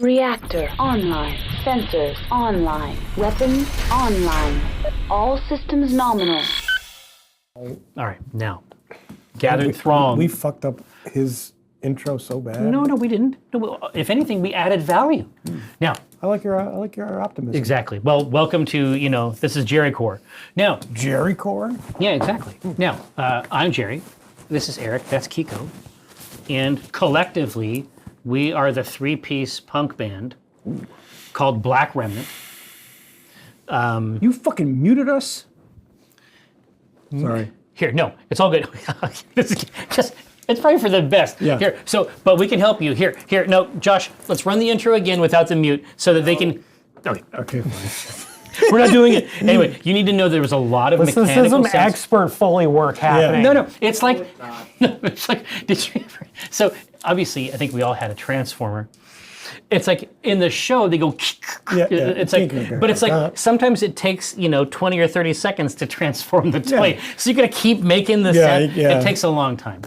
Reactor online. Sensors online. Weapons online. All systems nominal. All right, now, gathered throng. We fucked up his intro so bad. No, we didn't. No, if anything, we added value. Now, I like your optimism. exactly. Well, welcome to, this is Jerry Core. Now, Jerry Core? yeah, exactly. Now, I'm Jerry. This is Eric. That's Kiko. And collectively, we are the three-piece punk band called Black Remnant. You fucking muted us? Sorry. Here, no, it's all good. This is just, it's probably for the best. Yeah. Here, but we can help you. Here, no, Josh, let's run the intro again without the mute so that they can. Okay. Okay, fine. We're not doing it. Anyway, you need to know there was a lot of mechanical This is some sense. expert Foley work happening. No, it's like, did you ever, so obviously I think we all had a transformer. It's like in the show they go, Yeah, it's like, but it's like sometimes it takes 20 or 30 seconds to transform the toy. Yeah. So you gotta keep making the Yeah, sound. yeah. It takes a long time,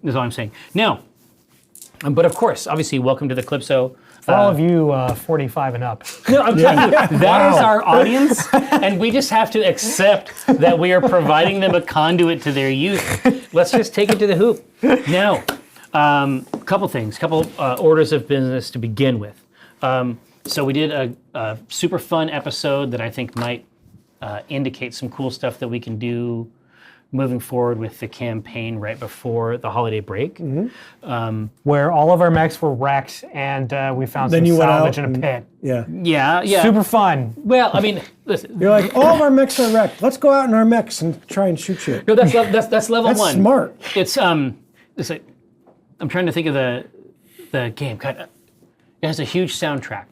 is all I'm saying. Now, but of course, obviously, welcome to the Calypso. For all of you 45 and up. No, I'm telling you, that is our audience, and we just have to accept that we are providing them a conduit to their youth. Let's just take it to the hoop. Now, couple orders of business to begin with. So we did a super fun episode that I think might indicate some cool stuff that we can do moving forward with the campaign right before the holiday break. Where all of our mechs were wrecked and we found Then some you went salvage out in a pit. Yeah. Yeah. Super fun. Well, I mean, listen. You're like, all of our mechs are wrecked. Let's go out in our mechs and try and shoot shit. No, that's level That's one. smart. It's like, I'm trying to think of the game. God, it has a huge soundtrack.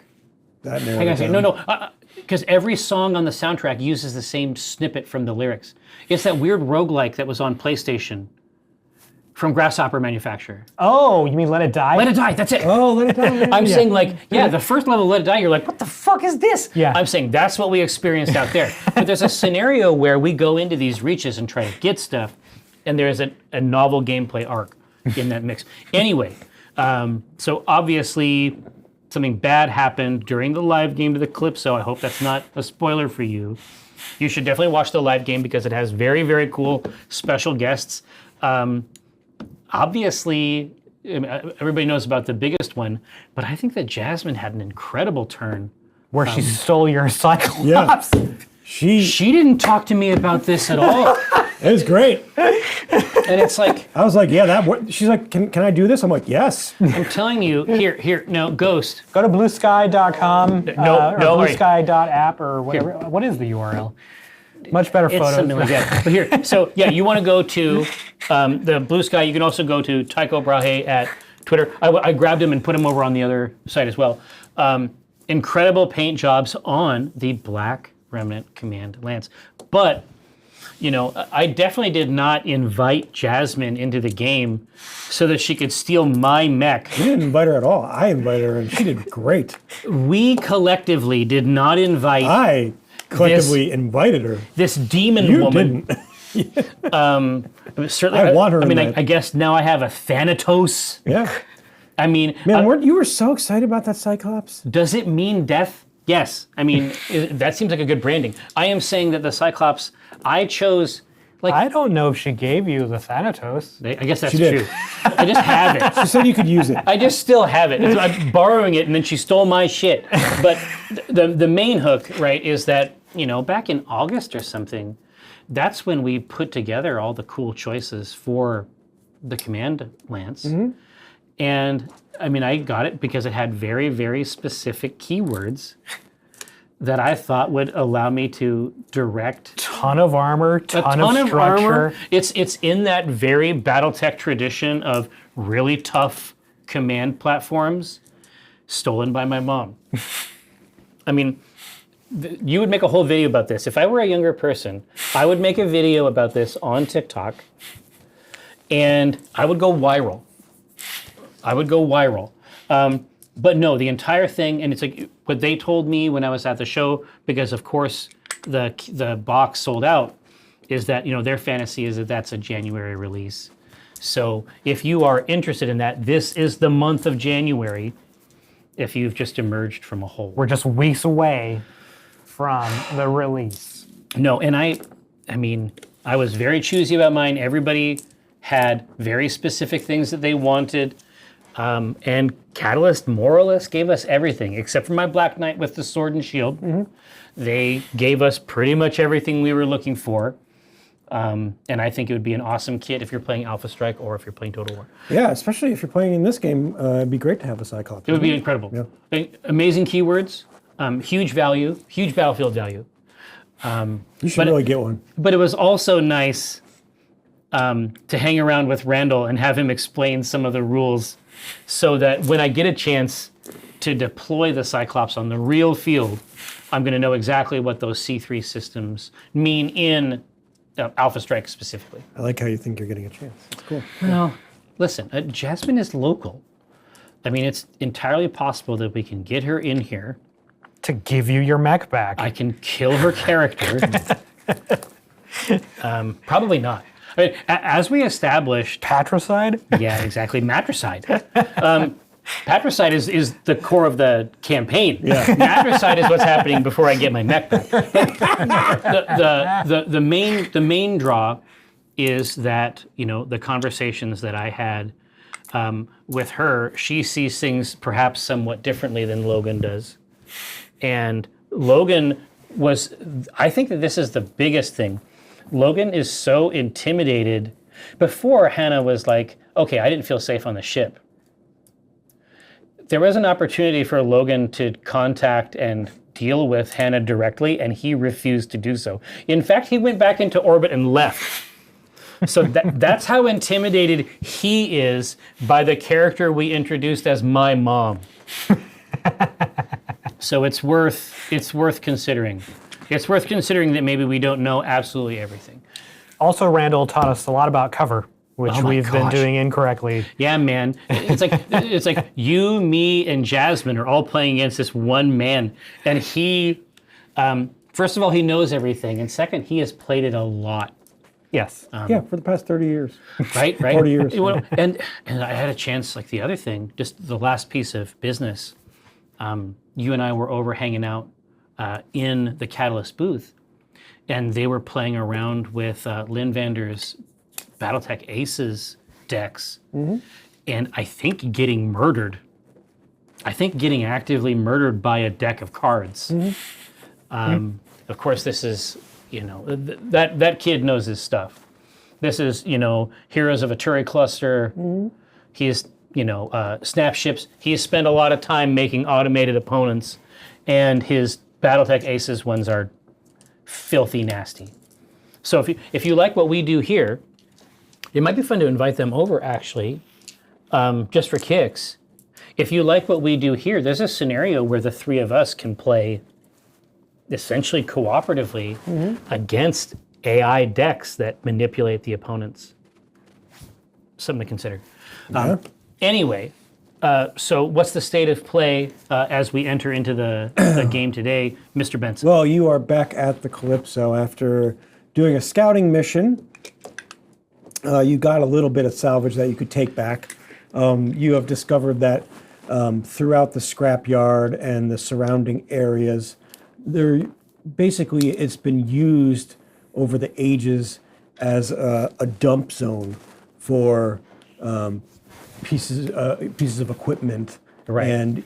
That Hang on a second. No, because every song on the soundtrack uses the same snippet from the lyrics. It's that weird roguelike that was on PlayStation from Grasshopper Manufacturer. Oh, you mean Let It Die? Let It Die, that's it. Oh, let it die. I'm saying the first level of Let It Die, you're like, what the fuck is this? Yeah. I'm saying that's what we experienced out there. But there's a scenario where we go into these reaches and try to get stuff, and there's a novel gameplay arc in that mix. Anyway, so obviously something bad happened during the live game to the Calypso. I hope that's not a spoiler for you. You should definitely watch the live game because it has very, very cool special guests. Obviously, everybody knows about the biggest one, but I think that Jasmine had an incredible turn. Where she stole your Cyclops. Yeah. She didn't talk to me about this at all. It was great. And it's like, I was like, she's like, can I do this? I'm like, yes. I'm telling you, here, no, Ghost. Go to bluesky.com or wait. bluesky.app or whatever. What is the URL? Much better It's photos. something like that. But here, so yeah, you want to go to the Blue Sky. You can also go to Tycho Brahe at Twitter. I grabbed him and put him over on the other site as well. Incredible paint jobs on the Black Remnant Command Lance. But, I definitely did not invite Jasmine into the game so that she could steal my mech. You didn't invite her at all. I invited her, and she did great. We collectively did not invite I collectively invited her. this demon You woman. didn't. Certainly, I want her in I that. guess now I have a Thanatos. Yeah. I mean, Man, weren't you were so excited about that Cyclops? does it mean death? Yes. I mean, that seems like a good branding. I am saying that the Cyclops, I chose, I don't know if she gave you the Thanatos. I guess that's She did. true. I just have it. She said you could use it. I just still have it. I'm borrowing it, and then she stole my shit. But the main hook, right, is that, back in August or something, that's when we put together all the cool choices for the Command Lance. And I mean, I got it because it had very, very specific keywords that I thought would allow me to direct Ton of armor, ton of structure. armor. It's in that very Battletech tradition of really tough command platforms stolen by my mom. I mean, you would make a whole video about this. If I were a younger person, I would make a video about this on TikTok, and I would go viral. But no, the entire thing, and it's like what they told me when I was at the show, because of course the box sold out, is that their fantasy is that that's a January release. So if you are interested in that, this is the month of January. if you've just emerged from a hole. We're just weeks away from the release. No, and I mean, I was very choosy about mine. Everybody had very specific things that they wanted. And Catalyst more or less gave us everything, except for my Black Knight with the sword and shield. They gave us pretty much everything we were looking for. And I think it would be an awesome kit if you're playing Alpha Strike or if you're playing Total War. Yeah, especially if you're playing in this game, it'd be great to have a Cyclops. It would be incredible. Yeah. Amazing keywords, huge value, huge battlefield value. You should really get one. But it was also nice to hang around with Randall and have him explain some of the rules so that when I get a chance to deploy the Cyclops on the real field, I'm going to know exactly what those C3 systems mean in Alpha Strike specifically. I like how you think you're getting a chance. It's cool. Well, listen, Jasmine is local. I mean, it's entirely possible that we can get her in here. To give you your mech back. I can kill her character. Probably not. I mean, as we established... Patricide? Yeah, exactly. Matricide. Patricide is the core of the campaign. Yeah. Matricide is what's happening before I get my mech back. The main draw is that, you know, the conversations that I had with her, she sees things perhaps somewhat differently than Logan does. And Logan was, I think that this is the biggest thing. Logan is so intimidated. Before, Hannah was like, okay, I didn't feel safe on the ship. There was an opportunity for Logan to contact and deal with Hannah directly, and he refused to do so. In fact, he went back into orbit and left. So that's how intimidated he is by the character we introduced as my mom. So it's worth considering. It's worth considering that maybe we don't know absolutely everything. Also, Randall taught us a lot about cover, which we've been doing incorrectly. Yeah, man. It's like you, me, and Jasmine are all playing against this one man, and he, first of all, he knows everything, and second, he has played it a lot. Yes. Yeah, for the past 30 years. Right. 40 years. Well, and I had a chance, like the other thing, just the last piece of business. You and I were over hanging out in the Catalyst booth, and they were playing around with Lynn Vander's Battletech Aces decks, and I think getting murdered. I think getting actively murdered by a deck of cards. Of course, this is, you know, that kid knows his stuff. This is, you know, Heroes of a Turi Cluster. He's, you know, Snap Ships. He has spent a lot of time making automated opponents, and his Battletech Aces ones are filthy nasty. So if you like what we do here, it might be fun to invite them over, actually, just for kicks. If you like what we do here, there's a scenario where the three of us can play essentially cooperatively against AI decks that manipulate the opponents. Something to consider. Anyway, so what's the state of play as we enter into the game today, Mr. Benson? Well, you are back at the Calypso after doing a scouting mission. You got a little bit of salvage that you could take back. You have discovered that throughout the scrapyard and the surrounding areas, basically it's been used over the ages as a dump zone for pieces of equipment. Right. And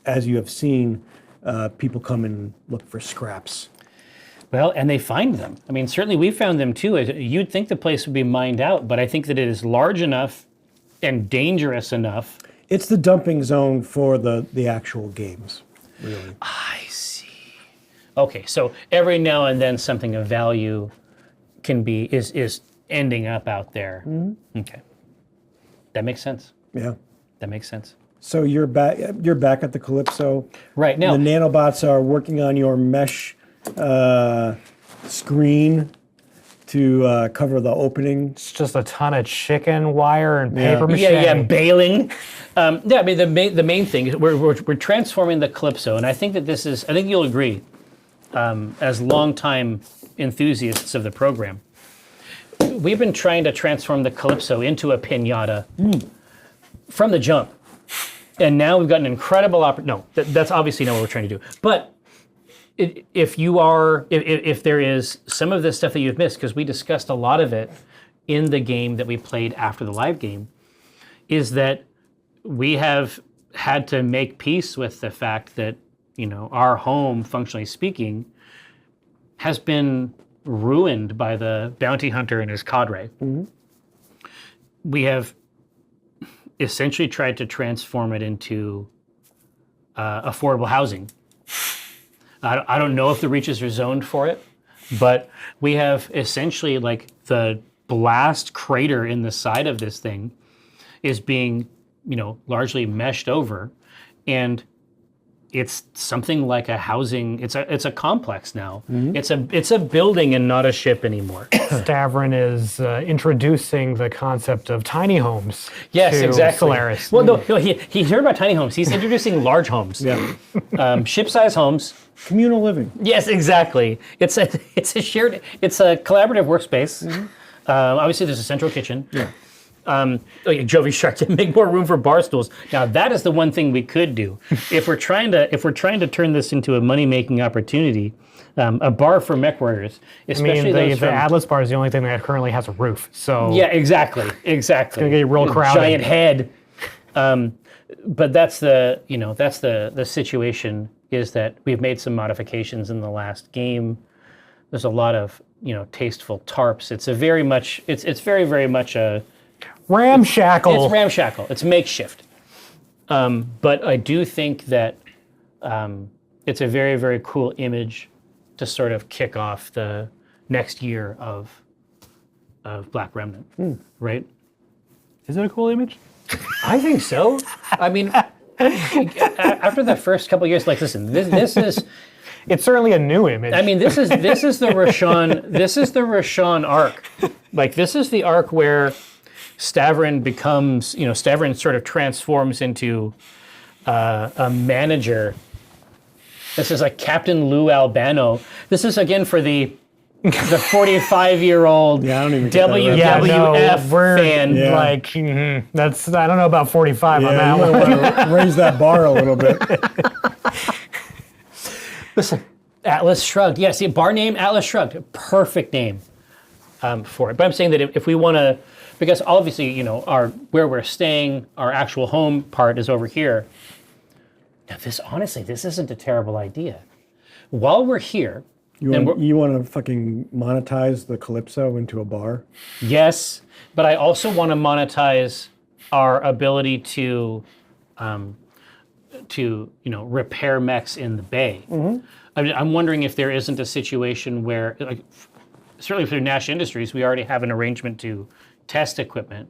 as you have seen, people come and look for scraps. Well, and they find them. I mean, certainly we found them too. You'd think the place would be mined out, but I think that it is large enough and dangerous enough. It's the dumping zone for the actual games, really. I see. Okay, so every now and then something of value is ending up out there. Okay, that makes sense. Yeah. That makes sense. So you're back at the Calypso. Right now, the nanobots are working on your mesh screen to cover the opening. It's just a ton of chicken wire and paper mache. Yeah, baling. I mean, the main thing is we're transforming the Calypso, and I think that this is, I think you'll agree, as longtime enthusiasts of the program, we've been trying to transform the Calypso into a piñata from the jump. And now we've got an incredible opportunity. No, that's obviously not what we're trying to do. But if there is some of this stuff that you've missed, because we discussed a lot of it in the game that we played after the live game, is that we have had to make peace with the fact that, our home, functionally speaking, has been ruined by the bounty hunter and his cadre. Mm-hmm. We have essentially tried to transform it into affordable housing. I don't know if the reaches are zoned for it, but we have essentially, like, the blast crater in the side of this thing is being, largely meshed over, and it's something like a housing. It's a complex now. Mm-hmm. It's a building and not a ship anymore. Stavron is introducing the concept of tiny homes. Yes, to exactly. Solaris. Well, no, he heard about tiny homes. He's introducing large homes. Yeah. Ship-size homes. Communal living. Yes, exactly. It's a collaborative workspace. Mm-hmm. Obviously, there's a central kitchen. Yeah. Jovi Shark to make more room for bar stools. Now that is the one thing we could do if we're trying to turn this into a money-making opportunity. A bar for mech warriors, especially the Atlas bar is the only thing that currently has a roof. So yeah, exactly. It's gonna get real crowded. Giant head. But that's the situation. Is that we've made some modifications in the last game. There's a lot of tasteful tarps. It's very very much a ramshackle. It's ramshackle. It's makeshift. But I do think that it's a very, very cool image to sort of kick off the next year of Black Remnant, right? Is it a cool image? I think so. I mean, after the first couple of years, like, listen, this is. It's certainly a new image. I mean, this is the Roshan. This is the Roshan arc. Like, this is the arc where Stavron becomes, Stavron sort of transforms into a manager. This is like Captain Lou Albano. This is again for the 45-year-old WWF fan. Yeah. Like, that's, I don't know about 45 on that one. Want to raise that bar a little bit. Listen, Atlas Shrugged. Yeah, see, bar name, Atlas Shrugged. Perfect name for it. But I'm saying that if we want to, because obviously, where we're staying, our actual home part is over here. Now, this isn't a terrible idea. While we're here, you want to fucking monetize the Calypso into a bar? Yes, but I also want to monetize our ability to repair mechs in the bay. Mm-hmm. I'm wondering if there isn't a situation where, like, certainly through Nash Industries, we already have an arrangement to test equipment.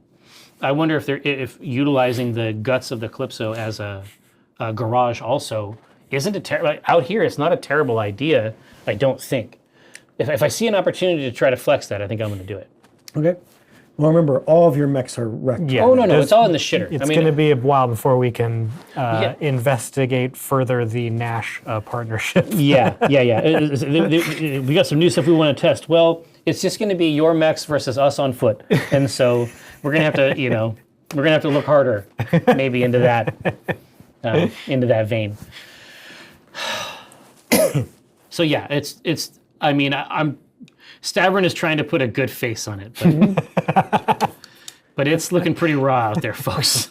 I wonder if utilizing the guts of the Calypso as a garage also isn't out here. It's not a terrible idea. I don't think. If I see an opportunity to try to flex that, I think I'm going to do it. Okay. Well, remember, all of your mechs are wrecked. Yeah, oh, no, it's all in the shitter. It's going to be a while before we can investigate further the Nash partnership. Yeah. We got some new stuff we want to test. Well, it's just going to be your mechs versus us on foot. And so we're going to have to, we're going to have to look harder maybe into that vein. So yeah, I'm Stavron is trying to put a good face on it, but it's looking pretty raw out there, folks.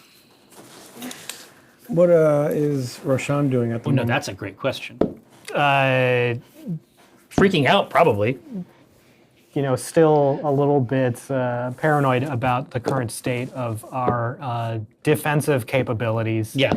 What is Roshan doing at the moment? No, that's a great question. Freaking out, probably. Still a little bit paranoid about the current state of our defensive capabilities. Yeah.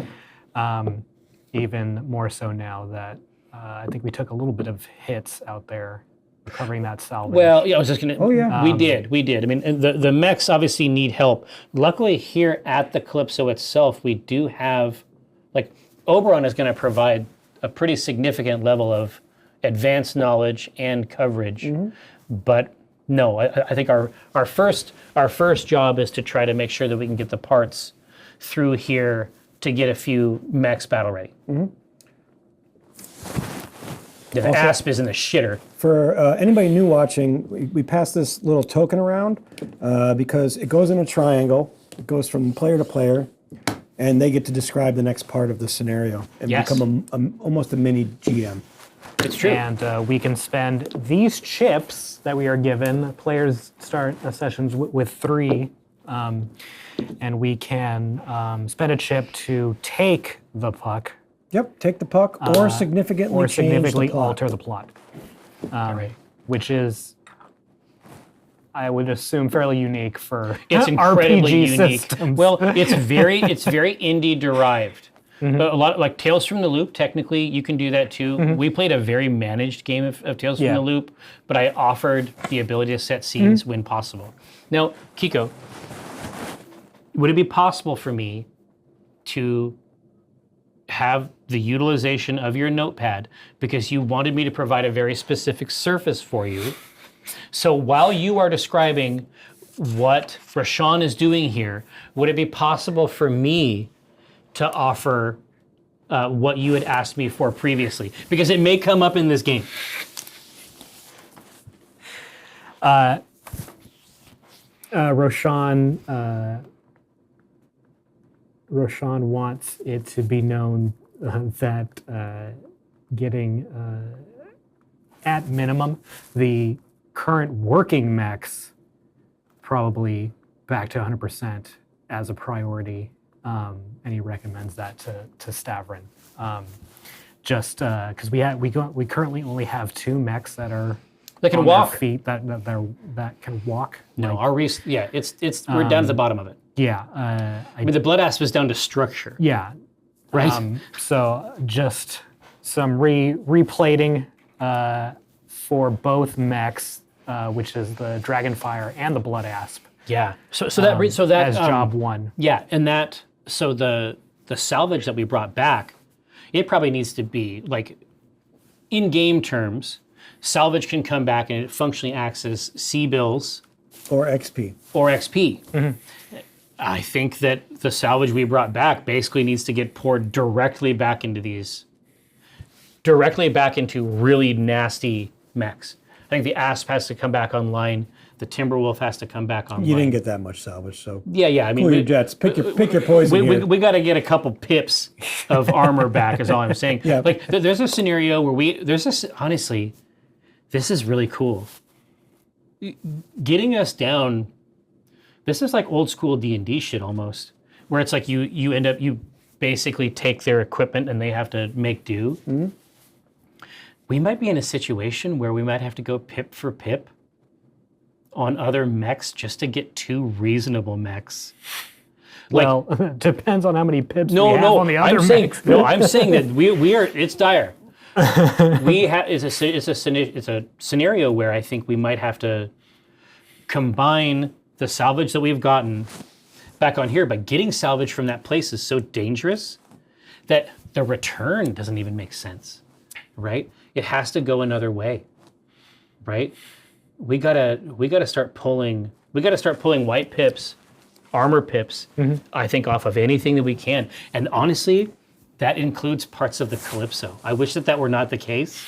Even more so now that I think we took a little bit of hits out there recovering that salvage. Well, yeah, I was just going to... Oh, yeah. We did. I mean, the mechs obviously need help. Luckily, here at the Calypso itself, we do have... Like, Oberon is going to provide a pretty significant level of advanced knowledge and coverage. Mm-hmm. But no, I think our first job is to try to make sure that we can get the parts through here to get a few mechs battle ready. Mm-hmm. The asp is in the shitter. For anybody new watching, we pass this little token around because it goes in a triangle. It goes from player to player. and they get to describe the next part of the scenario and Yes. become almost a mini GM. It's true. And we can spend these chips that we are given. Players start sessions with 3, and we can spend a chip to take the puck Yep, take the puck or significantly or change significantly the plot. alter the plot, Right. which is, I would assume, fairly unique for It's incredibly RPG unique. systems. Well, it's very indie derived. A lot like Tales from the Loop. Technically, you can do that too. We played a very managed game of Tales from Yeah. the Loop, but I offered the ability to set scenes when possible. Now, Kiko, would it be possible for me to have the utilization of your notepad because you wanted me to provide a very specific surface for you? So while you are describing what Roshan is doing here, would it be possible for me to offer what you had asked me for previously? Because it may come up in this game. Roshan wants it to be known that getting, at minimum, the current working mechs probably back to 100% as a priority, and he recommends that to Stavrin. Just because we currently only have 2 mechs that are That can on walk. their feet that can walk. No, Like, it's we're down to the bottom of it. yeah, I mean, the blood asp is down to structure, yeah. right? So just some replating for both mechs, which is the Dragonfire and the Blood Asp. Yeah. So that as job 1. Yeah, and that so the salvage that we brought back, it probably needs to be like in game terms. Salvage can come back and it functionally acts as C-bills Or XP. or XP. I think that the salvage we brought back basically needs to get poured directly back into really nasty mechs. I think the Asp has to come back online. The Timberwolf has to come back online. You didn't get that much salvage, so Yeah. I mean, cool your jets. Pick your poison here. we got to get a couple pips of armor back. Is all I'm saying. Yeah. Like there's a scenario where honestly, this is really cool. Getting us down. This is like old school D&D shit almost, where it's like you basically take their equipment and they have to make do. Mm-hmm. We might be in a situation where we might have to go pip for pip on other mechs just to get 2 reasonable mechs. Well, depends on how many pips we No, have on the other I'm saying mechs. no. I'm saying that we are. It's dire. It's a scenario where I think we might have to combine the salvage that we've gotten back on here, but getting salvage from that place is so dangerous that the return doesn't even make sense, right? It has to go another way, right? We gotta start pulling white pips, armor pips, I think, off of anything that we can. And honestly, that includes parts of the Calypso. I wish that were not the case,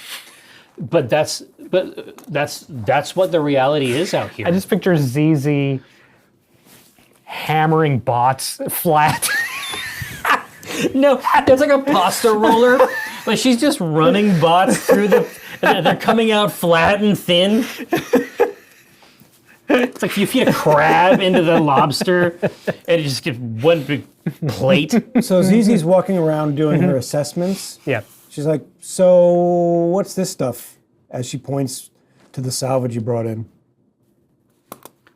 but that's what the reality is out here. I just picture ZZ hammering bots flat. No, there's like a pasta roller. Like she's just running bots through and they're coming out flat and thin. It's like you feed a crab into the lobster and it just gets one big plate. So Zizi's walking around doing her assessments. Yeah. She's like, so what's this stuff? As she points to the salvage you brought in.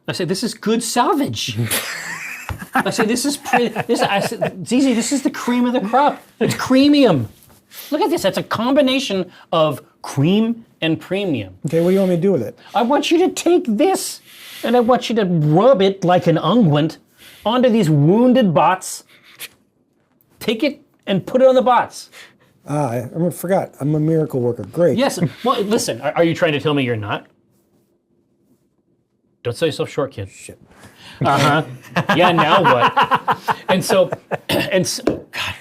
I say, this is good salvage. I say, this is Zizi, this is the cream of the crop. It's creamium. Look at this. That's a combination of cream and premium. Okay, what do you want me to do with it? I want you to take this and I want you to rub it like an unguent onto these wounded bots. Take it and put it on the bots. I forgot. I'm a miracle worker. Great. Yes. Well, listen, are you trying to tell me you're not? Don't sell yourself short, kid. Shit. Yeah, now what? And so, God.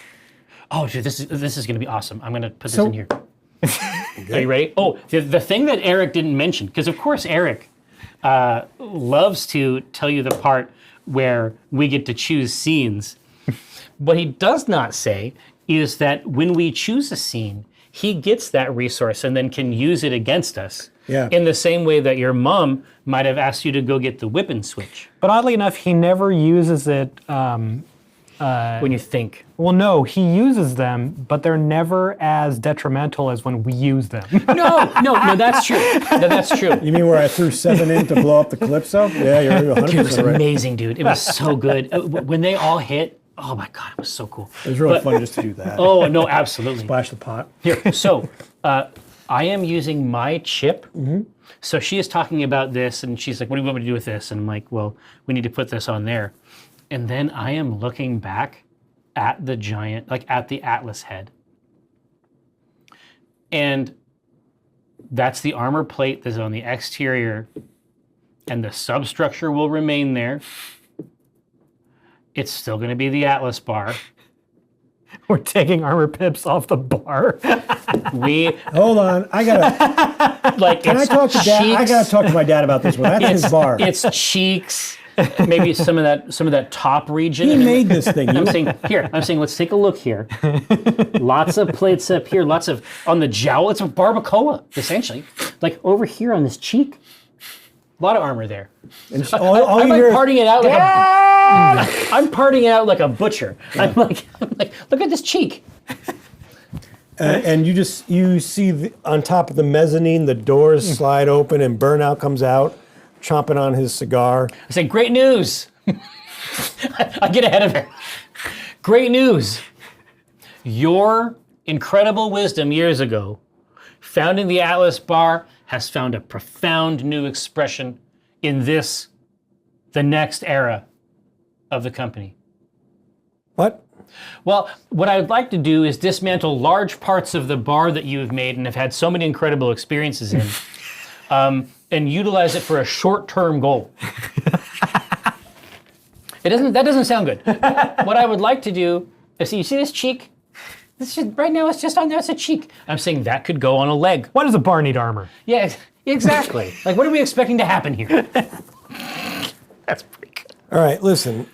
Oh, dude, this is going to be awesome. I'm going to put this in here. Are you ready? Oh, the thing that Eric didn't mention, because of course Eric loves to tell you the part where we get to choose scenes. What he does not say is that when we choose a scene, he gets that resource and then can use it against us. Yeah. In the same way that your mom might have asked you to go get the whipping switch. But oddly enough, he never uses it. When you think. Well, no, he uses them, but they're never as detrimental as when we use them. No, that's true. No, that's true. You mean where I threw 7 in to blow up the Calypso? Yeah, you're 100% Dude, it was right. amazing, dude. It was so good. When they all hit, oh my God, it was so cool. It was really fun just to do that. Oh, no, absolutely. Splash the pot. Here, so I am using my chip. So she is talking about this, and she's like, what do you want me to do with this? And I'm like, well, we need to put this on there. And then I am looking back at the giant, like at the Atlas head. And that's the armor plate that's on the exterior, and the substructure will remain there. It's still going to be the Atlas bar. We're taking armor pips off the bar. Hold on, I gotta. Like, Can I talk to Dad? I gotta talk to my dad about this one. That's his bar. It's cheeks, maybe some of that top region. He made this thing. I'm saying, let's take a look here. Lots of plates up here. Lots of on the jowl. It's a barbacoa, essentially. Like over here on this cheek, a lot of armor there. And I'm like partying it out like I'm partying it out like a butcher. Yeah. I'm like, look at this cheek. And you see on top of the mezzanine, the doors slide open and Burnout comes out, chomping on his cigar. I say, great news. I get ahead of it. Great news. Your incredible wisdom years ago, founding the Atlas Bar, has found a profound new expression in the next era of the company. What? Well, what I would like to do is dismantle large parts of the bar that you have made and have had so many incredible experiences in, and utilize it for a short-term goal. That doesn't sound good. What I would like to do is, you see this cheek? Right now it's just on there, it's a cheek. I'm saying that could go on a leg. Why does a bar need armor? Yeah, exactly. Like, what are we expecting to happen here? That's pretty good. All right, listen.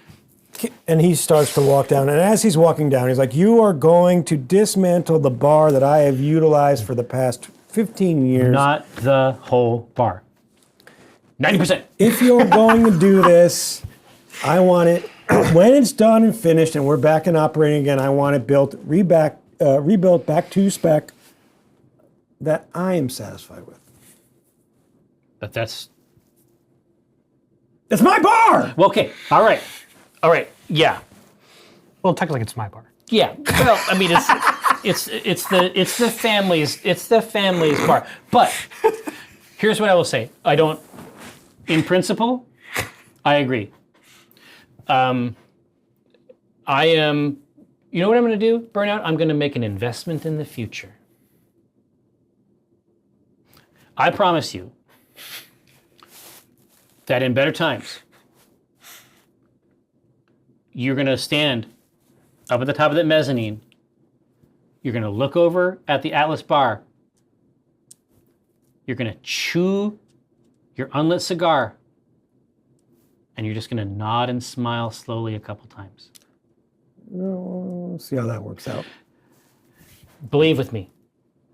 And he starts to walk down. And as he's walking down, he's like, you are going to dismantle the bar that I have utilized for the past 15 years. Not the whole bar. 90%. If you're going to do this, I want it, when it's done and finished and we're back and operating again, I want it rebuilt back to spec that I am satisfied with. But that's my bar! well, okay. All right. Yeah. Well, technically, it's my bar. Yeah. Well, I mean, it's the family's bar. But here's what I will say. In principle, I agree. You know what I'm going to do, Burnout? I'm going to make an investment in the future. I promise you that in better times, you're going to stand up at the top of that mezzanine. You're going to look over at the Atlas Bar. You're going to chew your unlit cigar. And you're just going to nod and smile slowly a couple times. We'll see how that works out. Believe with me.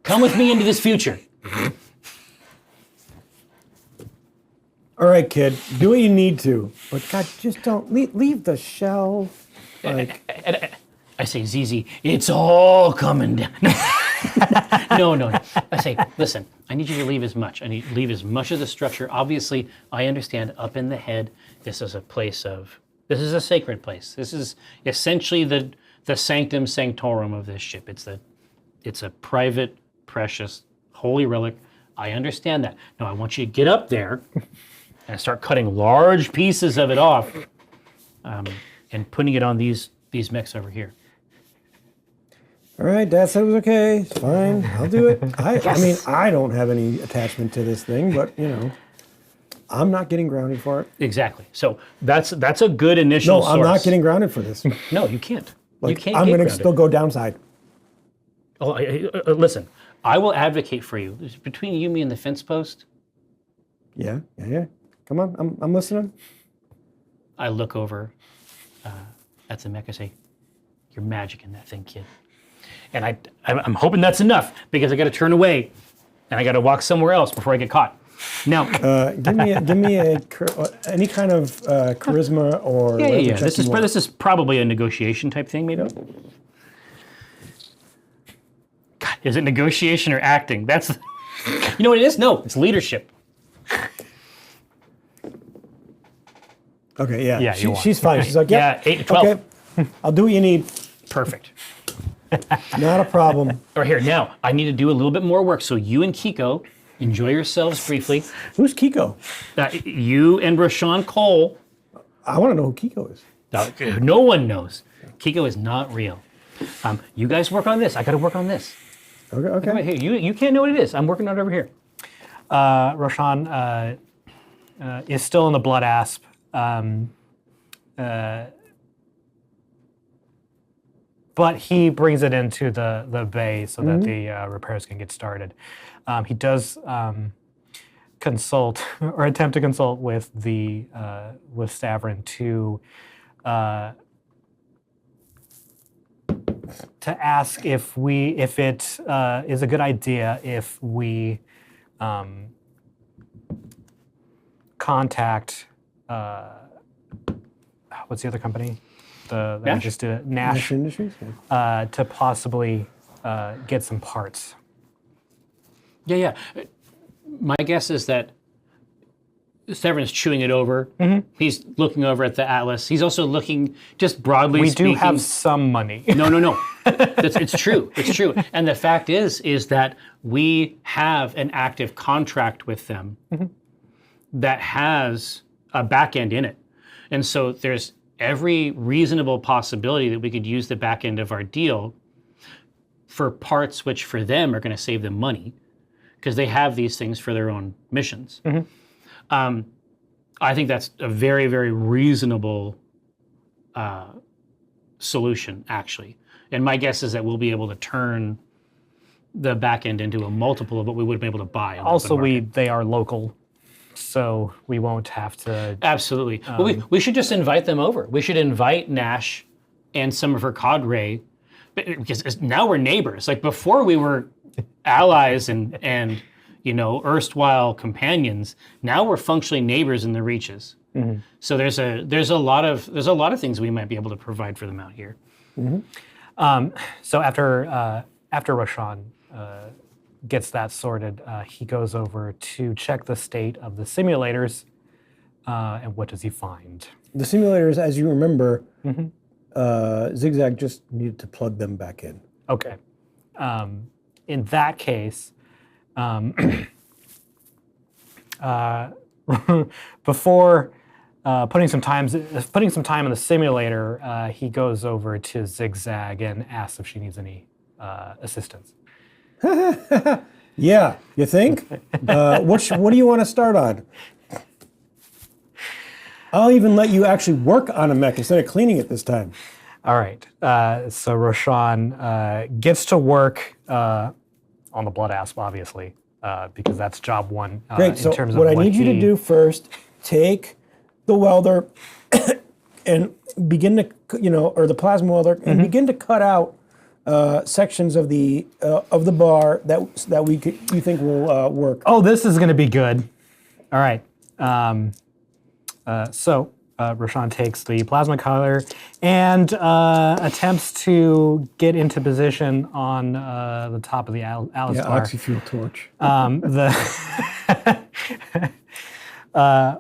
Come with me into this future. All right, kid, do what you need to. But God, just don't leave the shell. Like, I say, ZZ, it's all coming down. No. I say, listen, I need you to leave as much. I need to leave as much of the structure. Obviously, I understand up in the head, this is a sacred place. This is essentially the sanctum sanctorum of this ship. It's a private, precious, holy relic. I understand that. Now I want you to get up there and start cutting large pieces of it off and putting it on these mechs over here. all right, Dad said it was okay. It's fine. I'll do it. I mean, I don't have any attachment to this thing, but, I'm not getting grounded for it. Exactly. So that's a good initial No, source. I'm not getting grounded for this. No, you can't. You can't I'm get going to grounded. still go downside. Oh, listen, I will advocate for you. Between you, me, and the fence post, Yeah. Come on, I'm listening. I look over at the mech. I say, You're magic in that thing, kid. And I'm hoping that's enough because I got to turn away and I got to walk somewhere else before I get caught. Now, give me any kind of charisma or yeah. This is probably a negotiation type thing, maybe. Yep. God, is it negotiation or acting? That's, you know what it is? No, it's leadership. Okay, yeah. Yeah, She's fine. She's like, yeah, 8 to 12. Okay, I'll do what you need. Perfect. Not a problem. Or here, now, I need to do a little bit more work. So you and Kiko, enjoy yourselves briefly. Who's Kiko? You and Roshan Cole. I want to know who Kiko is. No one knows. Kiko is not real. You guys work on this. I got to work on this. Okay. Wait, here, you can't know what it is. I'm working on it over here. Roshan is still in the blood asp. But he brings it into the bay so that the repairs can get started. He does consult or attempt to consult with with Stavrin to ask if it is a good idea if we contact what's the other company? That we just did it, Nash Industries. Mm-hmm. to possibly get some parts. Yeah. My guess is that Stavrin's chewing it over. Mm-hmm. He's looking over at the atlas. He's also looking, just broadly We speaking. do have some money. No. It's true. It's true. And the fact is that we have an active contract with them that has a back end in it. And so there's every reasonable possibility that we could use the back end of our deal for parts which for them are going to save them money because they have these things for their own missions. I think that's a very, very reasonable solution, actually. And my guess is that we'll be able to turn the back end into a multiple of what we would have been able to buy. On the Also, open market. they are local, so we won't have to. Absolutely. Well, we should just invite them over. We should invite Nash and some of her cadre, because now we're neighbors. Like before, we were allies and erstwhile companions. Now we're functionally neighbors in the Reaches. So there's a lot of things we might be able to provide for them out here. So after Roshan gets that sorted, he goes over to check the state of the simulators. And what does he find? The simulators, as you remember, Zigzag just needed to plug them back in. Okay. In that case, before putting some time in the simulator, he goes over to Zigzag and asks if she needs any assistance. Yeah, you think? What do you want to start on? I'll even let you actually work on a mech instead of cleaning it this time. All right. So Roshan gets to work on the blood asp, obviously, because that's job one. Great. So in terms what of I need you to do first, take the welder and begin to, or the plasma welder, and begin to cut out sections of the bar that you think will work. Oh, this is going to be good. All right. So Roshan takes the plasma cutter and attempts to get into position on the top of the Alice bar. Oxy-fuel torch.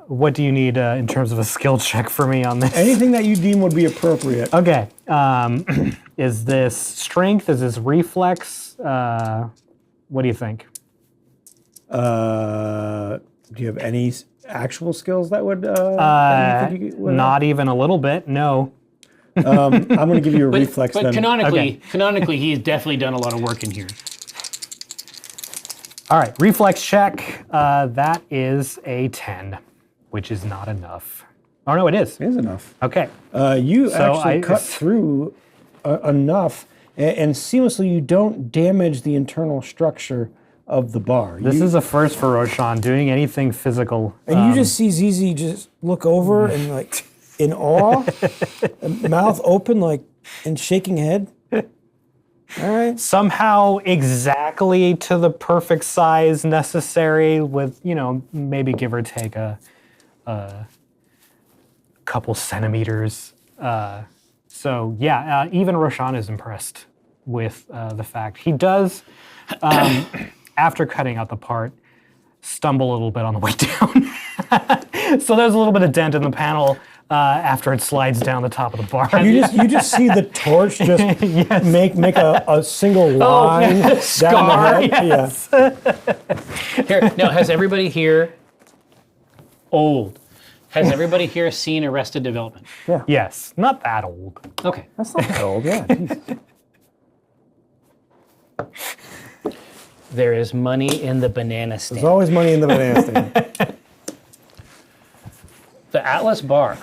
What do you need in terms of a skill check for me on this? Anything that you deem would be appropriate. Okay. Is this strength? Is this reflex? What do you think? Do you have any actual skills that would? That you think you would not even a little bit. No. I'm going to give you a reflex but then. canonically, he's definitely done a lot of work in here. All right, reflex check. That is a 10, which is not enough. Oh no, it is. It is enough. Okay. You actually cut through enough, and seamlessly you don't damage the internal structure of the bar. This is a first for Roshan, doing anything physical. And you just see ZZ just look over and like in awe, mouth open like, and shaking head. All right. Somehow exactly to the perfect size necessary with, maybe give or take a couple centimeters. So yeah, even Roshan is impressed with the fact. He does, after cutting out the part, stumble a little bit on the way down. So there's a little bit of dent in the panel after it slides down the top of the bar. You just see the torch just make a single line down Scar, the head. yes. Yeah. Here, now, has everybody here Has everybody here seen Arrested Development? Yeah. Yes, not that old. Okay. That's not that old, yeah. Jesus. There is money in the banana stand. There's always money in the banana stand. The Atlas bar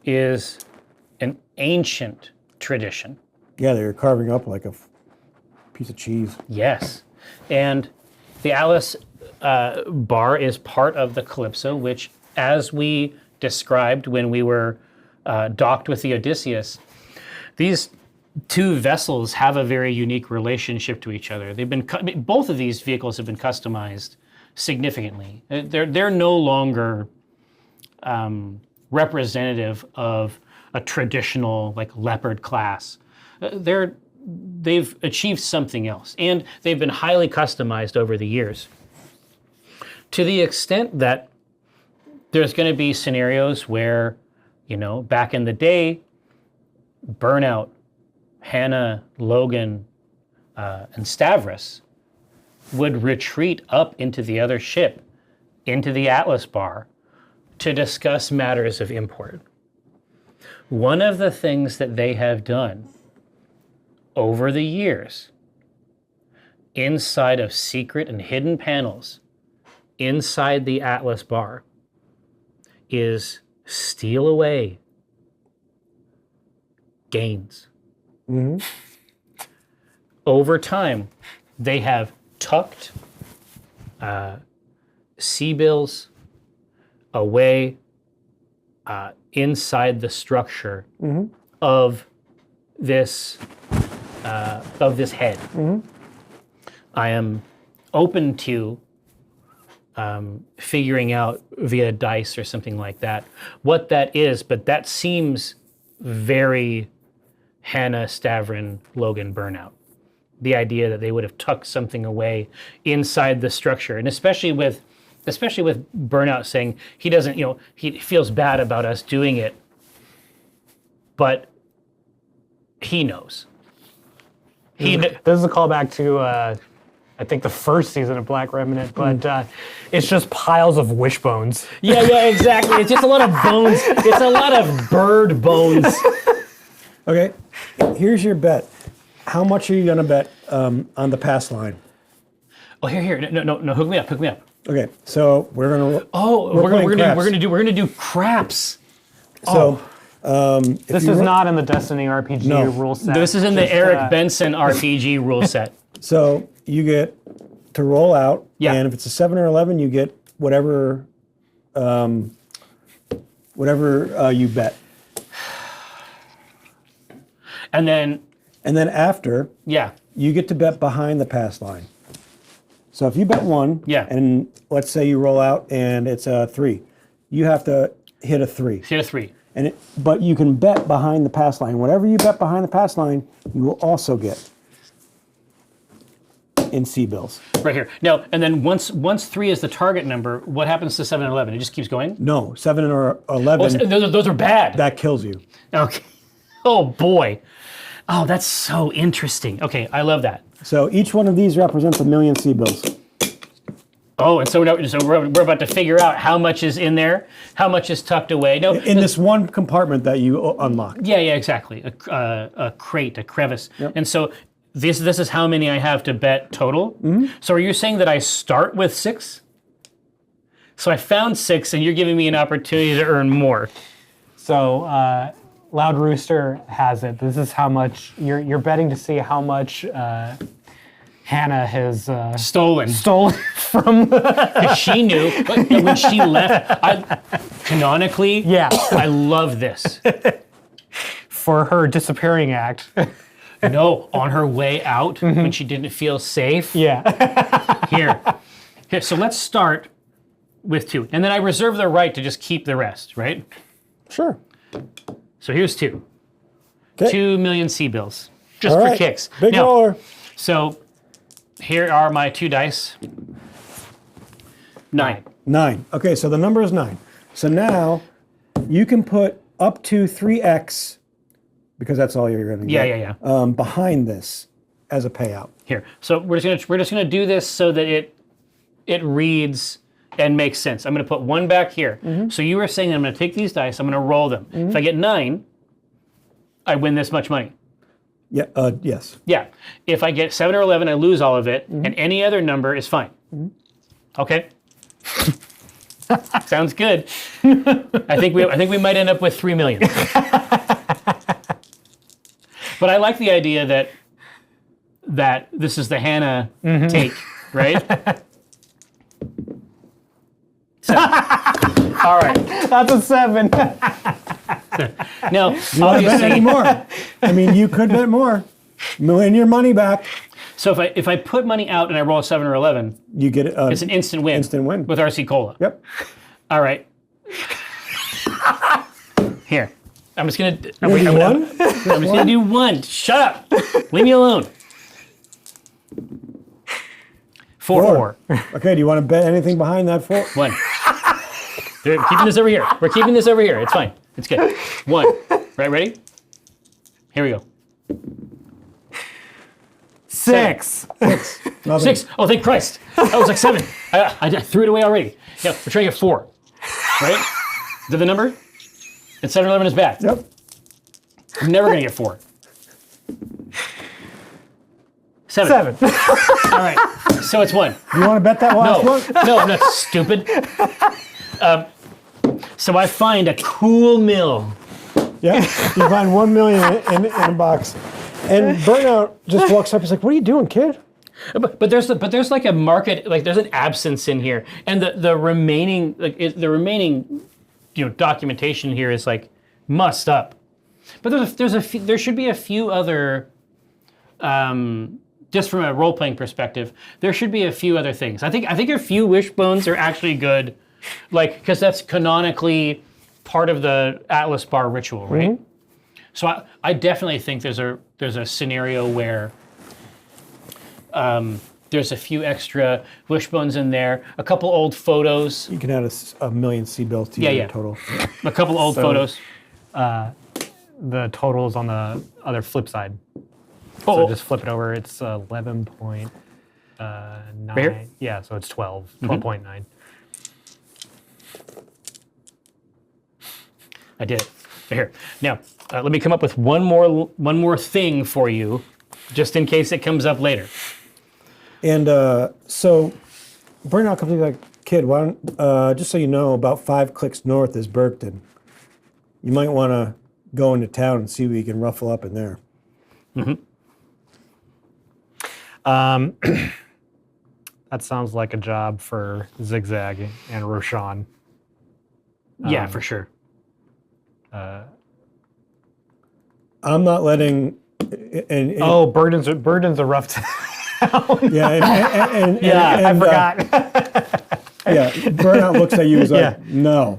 is an ancient tradition. Yeah, they're carving up like a piece of cheese. Yes. And the Atlas bar is part of the Calypso, which, as we described when we were docked with the Odysseus, these two vessels have a very unique relationship to each other. They've been both of these vehicles have been customized significantly. They're no longer representative of a traditional like Leopard class. They've achieved something else, and they've been highly customized over the years. To the extent that there's going to be scenarios where, back in the day, Burnout, Hannah, Logan, and Stavros would retreat up into the other ship, into the Atlas bar, to discuss matters of import. One of the things that they have done over the years, inside of secret and hidden panels, inside the Atlas bar, is steal away gains. Mm-hmm. Over time, they have tucked C-bills away inside the structure of this head. Mm-hmm. I am open to figuring out via dice or something like that what that is, but that seems very Hannah, Stavron, Logan, Burnout. The idea that they would have tucked something away inside the structure, and especially with Burnout saying he doesn't, he feels bad about us doing it, but he knows. This is a callback to, I think, the first season of Black Remnant, but it's just piles of wishbones. Yeah, exactly. It's just a lot of bones. It's a lot of bird bones. Okay, here's your bet. How much are you going to bet on the pass line? Oh, here. No. Hook me up. Okay, so we're going to. We're gonna do craps. So This is not in the Destiny RPG rule set. This is in the Eric Benson RPG rule set. So you get to roll out, Yeah. and if it's a 7 or 11, you get whatever you bet. And then, after, you get to bet behind the pass line. So if you bet 1, and let's say you roll out and it's a 3, you have to hit a 3. Hit a 3. But you can bet behind the pass line. Whatever you bet behind the pass line, you will also get in C-bills. Right here. Now, and then once 3 is the target number, what happens to 7 and 11? It just keeps going? No, 7 or 11. Those are bad. That kills you. Okay. Oh, boy. Oh, that's so interesting. Okay, I love that. So each one of these represents 1,000,000 C-bills. Oh, and so we're about to figure out how much is in there, how much is tucked away. No, in this one compartment that you unlocked. Yeah, exactly. A crate, a crevice. Yep. And so this is how many I have to bet total. Mm-hmm. So are you saying that I start with 6? So I found 6, and you're giving me an opportunity to earn more. So Loud Rooster has it. This is how much you're betting to see how much Hannah has stolen from. She knew when she left. Canonically, Yeah. I love this. for her disappearing act. No, on her way out when she didn't feel safe. Yeah. Here. So let's start with 2. And then I reserve the right to just keep the rest, right? Sure. So here's 2. Okay. 2 million C-bills. Just All for right. kicks. Big Now, roller. So here are my 2 dice. 9. 9. Okay, so the number is 9. So now you can put up to 3x, because that's all you're going to get. Yeah. Behind this as a payout. Here. So we're just gonna do this so that it reads and makes sense. I'm gonna put 1 back here. So you were saying that I'm gonna take these dice, I'm gonna roll them. If I get 9, I win this much money. Yeah. Yes. Yeah. If I get 7 or 11, I lose all of it, and any other number is fine. Okay. Sounds good. I think we might end up with 3 million. But I like the idea that this is the Hannah take, right? So, all right. That's a 7. Now, You want to bet obviously, any more? I mean, you could bet more. Win your money back. so if I put money out and I roll a 7 or 11, You get it. it's an instant win. Instant win. With RC Cola. Yep. All right. Here. I'm just gonna. I'm You do one? I'm just gonna do 1. Shut up. Leave me alone. 4. Okay. Do you want to bet anything behind that 4? 1. We're keeping this over here. We're keeping this over here. It's fine. It's good. 1. Right, ready? Here we go. 6. Nothing. 6. Oh, thank Christ. That was like 7. I threw it away already. Yeah, we're trying to get 4. Right? Is that the number? And 7 or 11 is bad. Yep. I'm never going to get 4. 7. 7. All right. So it's 1. You want to bet that last one? No, I'm not stupid. So I find a cool mill. Yeah. You find 1 million in a box, and Burnout just walks up. He's like, "What are you doing, kid?" But there's like a market, like there's an absence in here, and the remaining documentation here is like mussed up. But there should be a few other, just from a role playing perspective, there should be a few other things. I think a few wishbones are actually good, like because that's canonically part of the Atlas Bar ritual, right? So I definitely think there's a scenario where there's a few extra wishbones in there, a couple old photos, You can add a million C-bills to your total. a couple old photos. The total is on the other flip side. Oh, So just flip it over. It's 11.9. Right here? Yeah, so it's 12. 12.9. I did it. Here. Now, let me come up with one more thing for you, just in case it comes up later. And so, Burnout comes like, "Kid, why don't just so you know, about 5 clicks north is Burton. You might want to go into town and see what you can ruffle up in there." That sounds like a job for Zigzag and Roshan. Yeah, for sure. I'm not letting. And Burton's a rough town. yeah, I forgot. Yeah, Burnout looks at you as like, Yeah. "No,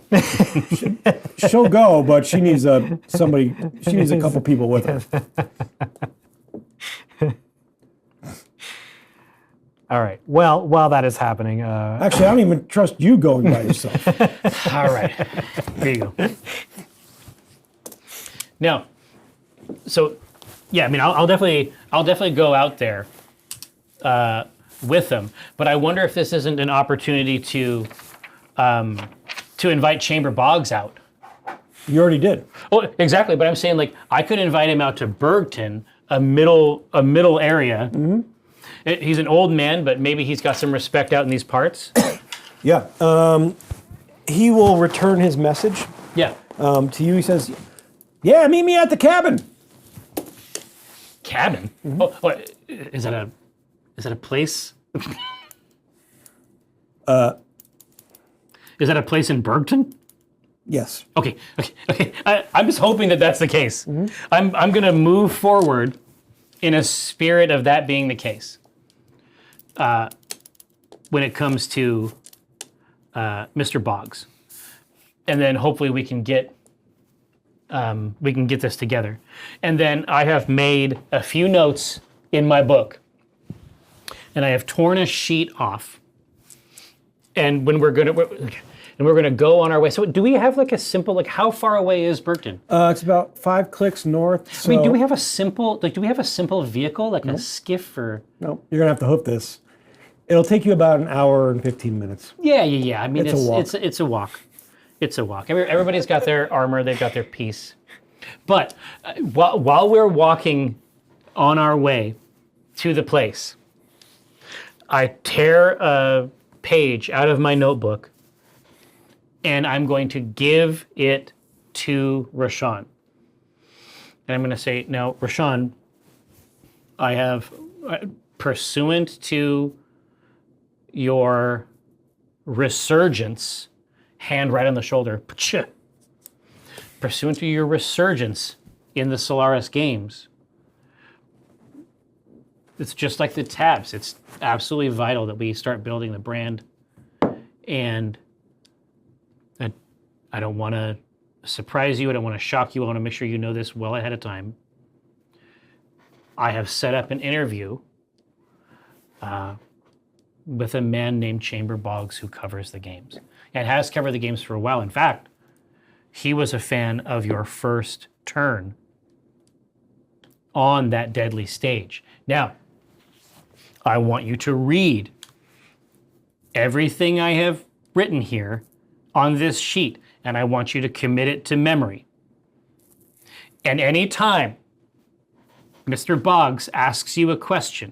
she'll go, but she needs somebody. She needs a couple people with her." All right. Well, while that is happening, Actually, I don't even trust you going by yourself. All right. Here you go. Now, so yeah, I mean, I'll definitely go out there with them, but I wonder if this isn't an opportunity to invite Chamber Boggs out. You already did. Oh, exactly. But I'm saying like I could invite him out to Bergton, a middle area. He's an old man, but maybe he's got some respect out in these parts. Yeah. He will return his message Yeah. to you. He says, "Yeah, meet me at the cabin." Cabin. Oh, is that a place? Is that a place in Bergton? Yes. Okay. I'm just hoping that that's the case. I'm going to move forward in a spirit of that being the case. When it comes to Mr. Boggs, and then hopefully we can get this together. And then I have made a few notes in my book, and I have torn a sheet off. And when we're gonna go on our way. So do we have like a simple, like how far away is Burton? It's about 5 clicks north. So... I mean, do we have a simple vehicle, like a skiff or? No, you're gonna have to hook this. It'll take you about an hour and 15 minutes. Yeah. I mean, It's a walk. It's a walk. It's a walk. Everybody's got their armor. They've got their piece. But while we're walking on our way to the place, I tear a page out of my notebook, and I'm going to give it to Roshan. And I'm going to say, now, Roshan, I have, pursuant to your resurgence, hand right on the shoulder, pursuant to your resurgence in the Solaris games, it's just like the tabs. It's absolutely vital that we start building the brand. And I don't want to surprise you. I don't want to shock you. I want to make sure you know this well ahead of time. I have set up an interview with a man named Chamber Boggs who covers the games and has covered the games for a while. In fact, he was a fan of your first turn on that deadly stage. Now, I want you to read everything I have written here on this sheet, and I want you to commit it to memory. And any time Mr. Boggs asks you a question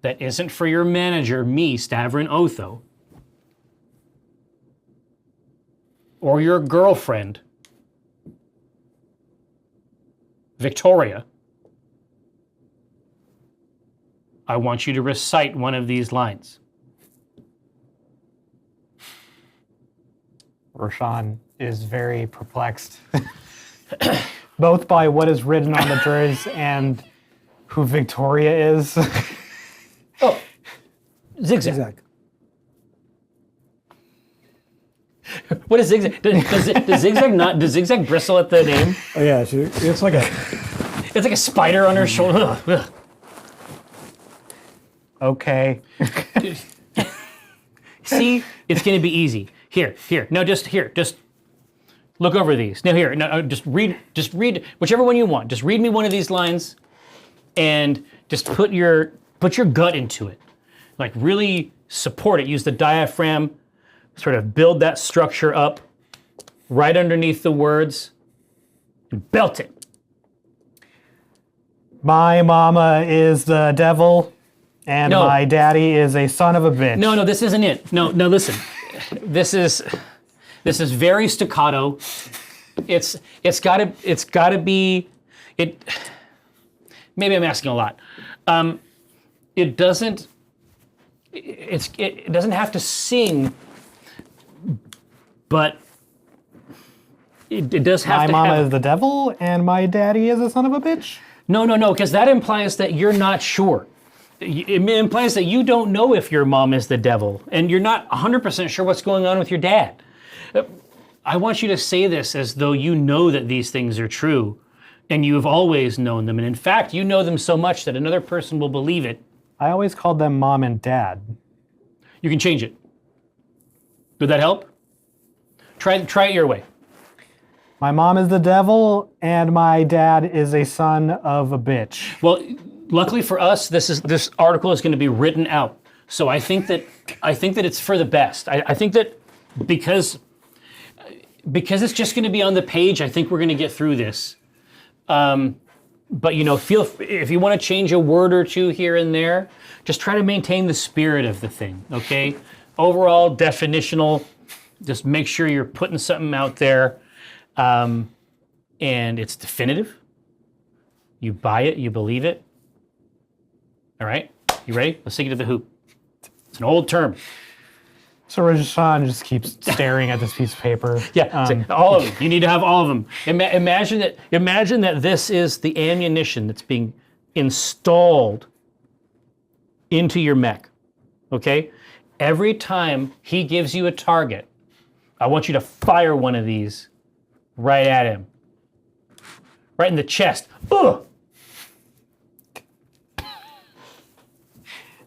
that isn't for your manager, me, Stavrin Otho, or your girlfriend, Victoria, I want you to recite one of these lines. Roshan is very perplexed, both by what is written on the jerseys and who Victoria is. Oh, zigzag. Zigzag. What is zigzag? Does zigzag not? Does zigzag bristle at the name? Oh yeah, it's like a... It's like a spider on her shoulder. Ugh. Okay. See, it's going to be easy. Here. No, just look over these. Now here, no, just read whichever one you want. Just read me one of these lines, and just put your gut into it. Like really support it. Use the diaphragm, sort of build that structure up right underneath the words, and belt it. My mama is the devil, and No. my daddy is a son of a bitch. No, this isn't it. No, listen. This is very staccato. It's gotta be it. Maybe I'm asking a lot. It doesn't have to sing, but it does have to My mama have. is the devil, and my daddy is a son of a bitch? No, because that implies that you're not sure. It implies that you don't know if your mom is the devil, and you're not 100% sure what's going on with your dad. I want you to say this as though you know that these things are true, and you have always known them, and in fact, you know them so much that another person will believe it. I always called them mom and dad. You can change it. Would that help? Try it your way. My mom is the devil, and my dad is a son of a bitch. Well, luckily for us, this article is going to be written out. So I think that it's for the best. I think that because it's just going to be on the page, I think we're going to get through this. But feel if you want to change a word or two here and there, just try to maintain the spirit of the thing. Okay. Overall, definitional. Just make sure you're putting something out there, and it's definitive. You buy it. You believe it. All right, you ready? Let's take it to the hoop. It's an old term. So Roshan just keeps staring at this piece of paper. Yeah, all of them. You need to have all of them. Imagine that this is the ammunition that's being installed into your mech. Okay? Every time he gives you a target, I want you to fire one of these right at him. Right in the chest. Ugh!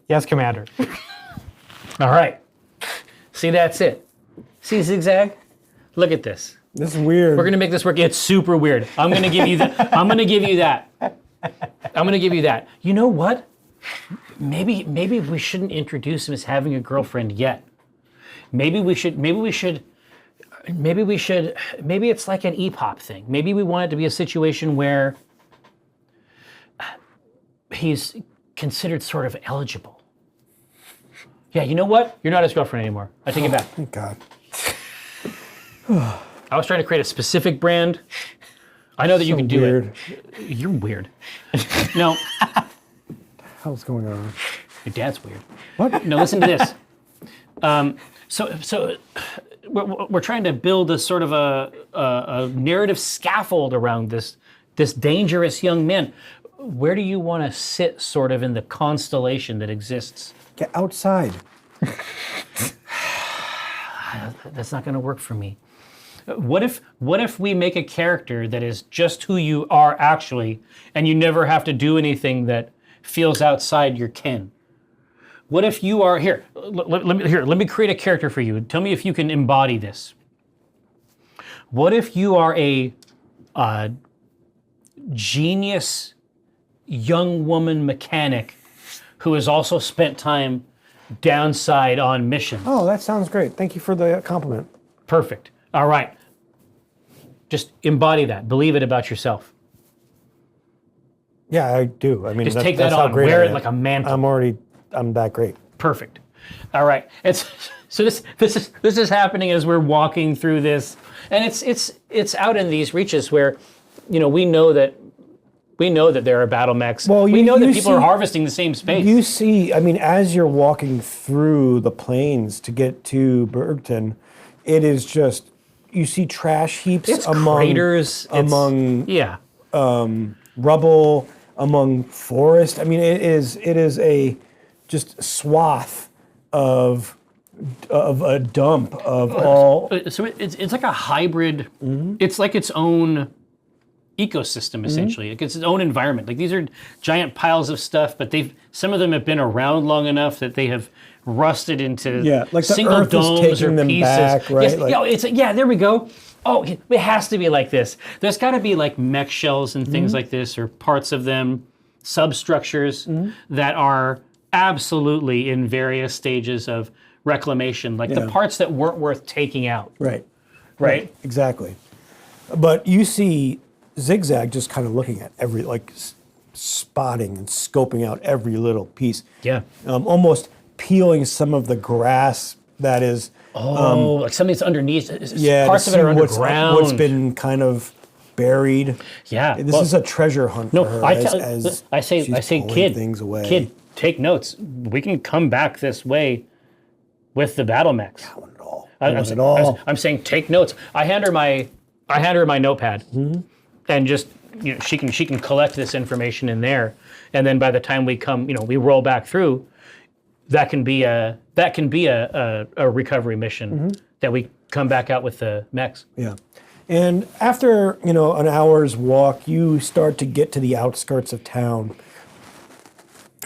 Yes, Commander. All right. See, that's it. See, Zigzag? Look at this. This is weird. We're gonna make this work. It's super weird. I'm gonna give you that. I'm gonna give you that. I'm gonna give you that. You know what? Maybe we shouldn't introduce him as having a girlfriend yet. Maybe it's like an EPOP thing. Maybe we want it to be a situation where he's considered sort of eligible. Yeah, you know what? You're not his girlfriend anymore. I take it back. Thank God. I was trying to create a specific brand. I know that you can do weird. it. You're weird. No, What the hell's going on? your dad's weird. What? No, listen to this. So we're trying to build a sort of a narrative scaffold around this dangerous young man. Where do you want to sit sort of in the constellation that exists? Get outside. That's not going to work for me. What if we make a character that is just who you are actually, and you never have to do anything that feels outside your ken? What if you are here? Let me create a character for you. Tell me if you can embody this. What if you are a genius young woman mechanic who has also spent time downside on mission? Oh, that sounds great. Thank you for the compliment. Perfect. All right. Just embody that. Believe it about yourself. Yeah, I do. I mean, Just take that that's how on. great Wear I it am. like a mantle. I'm that great. Perfect. All right. So this is happening as we're walking through this, and it's out in these reaches where, we know that there are battle mechs. Well, we know that you people are harvesting the same space. You see, I mean, as you're walking through the plains to get to Burton, it is just, you see trash heaps it's among craters. Yeah. Rubble, among forest. I mean, it is a just swath of a dump of all. So it's like a hybrid. It's like its own ecosystem essentially. It's its own environment. Like these are giant piles of stuff, but some of them have been around long enough that they have rusted into like the single earth is domes taking or them pieces. back, right? Yes, there we go. Oh, it has to be like this. There's got to be like mech shells and things like this, or parts of them, substructures that are absolutely in various stages of reclamation, like the parts that weren't worth taking out. Right. Exactly. But you see Zigzag just kind of looking at every, spotting and scoping out every little piece. Yeah. Almost peeling some of the grass that is. Like something that's underneath. Parts of it are underground. What's been kind of buried. Yeah. This is a treasure hunt for her. I say, kid, things away. Kid, take notes. We can come back this way with the battle mechs. I want it all. I'm saying take notes. I hand her my notepad, and just she can collect this information in there, and then by the time we come, we roll back through, that can be a recovery mission that we come back out with the mechs. Yeah. And after, an hour's walk, you start to get to the outskirts of town.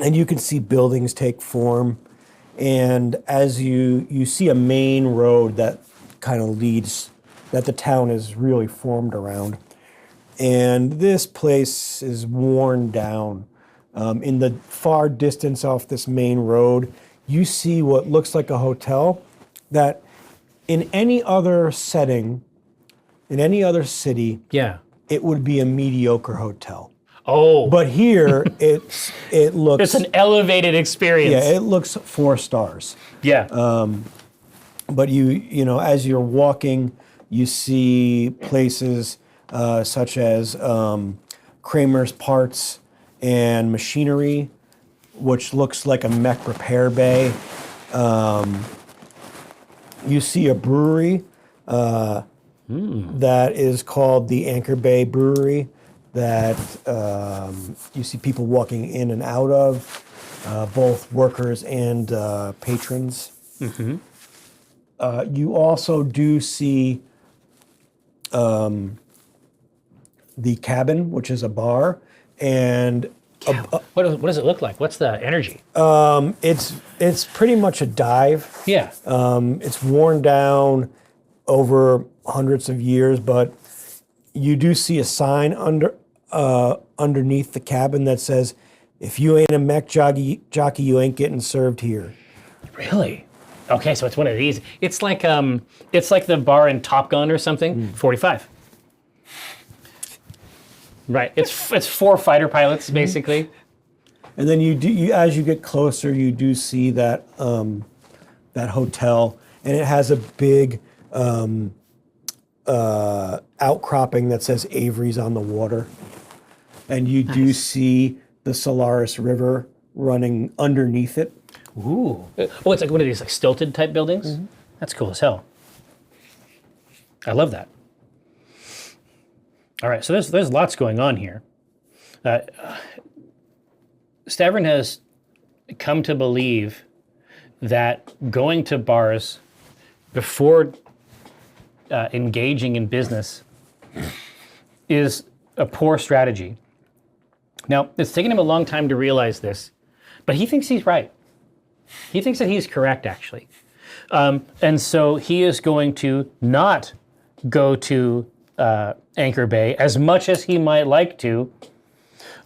And you can see buildings take form. And as you see a main road that kind of leads, that the town is really formed around. And this place is worn down. In the far distance off this main road, you see what looks like a hotel that in any other setting, in any other city, it would be a mediocre hotel. Oh. But here, it looks... It's an elevated experience. Yeah, it looks 4 stars. Yeah. But as you're walking, you see places such as Kramer's parts and machinery, which looks like a mech repair bay. You see a brewery that is called the Anchor Bay Brewery that you see people walking in and out of, both workers and patrons. You also do see the cabin, which is a bar, and What does it look like? What's the energy? it's pretty much a dive. Yeah. It's worn down over hundreds of years, but you do see a sign underneath the cabin that says, "If you ain't a mech jockey, you ain't getting served here." Really? Okay, so it's one of these. It's like the bar in Top Gun or something. 45. Right. It's 4 fighter pilots basically. And then you as you get closer, you do see that that hotel, and it has a big outcropping that says Avery's on the water, and you do see the Solaris River running underneath it. Ooh. Oh, it's like one of these like stilted type buildings. That's cool as hell. I love that. All right, so there's lots going on here. Stavern has come to believe that going to bars before engaging in business is a poor strategy. Now, it's taken him a long time to realize this, but he thinks he's right. He thinks that he's correct, actually. And so he is going to not go to Anchor Bay as much as he might like to,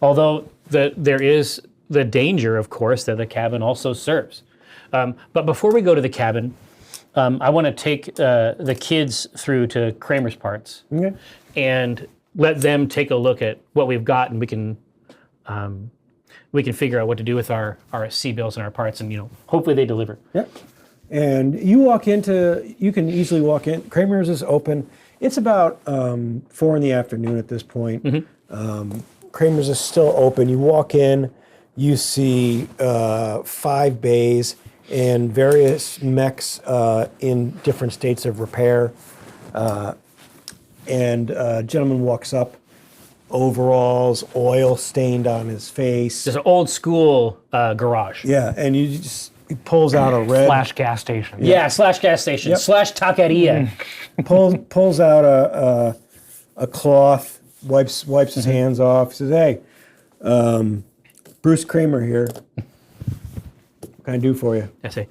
although there is the danger, of course, that the cabin also serves. But before we go to the cabin, I want to take the kids through to Kramer's parts and let them take a look at what we've got, and we can figure out what to do with our C-bills and our parts, and hopefully they deliver. Yep. And you can easily walk in. Kramer's is open. It's about 4 in the afternoon at this point. Kramer's is still open. You walk in, you see 5 bays and various mechs in different states of repair. And a gentleman walks up, overalls, oil stained on his face. There's an old school garage. Yeah, and he pulls out a red... Slash gas station. Yeah, slash gas station, slash taqueria. pulls out a cloth, wipes his hands off. He says, "Hey, Bruce Kramer here. What can I do for you?" I say,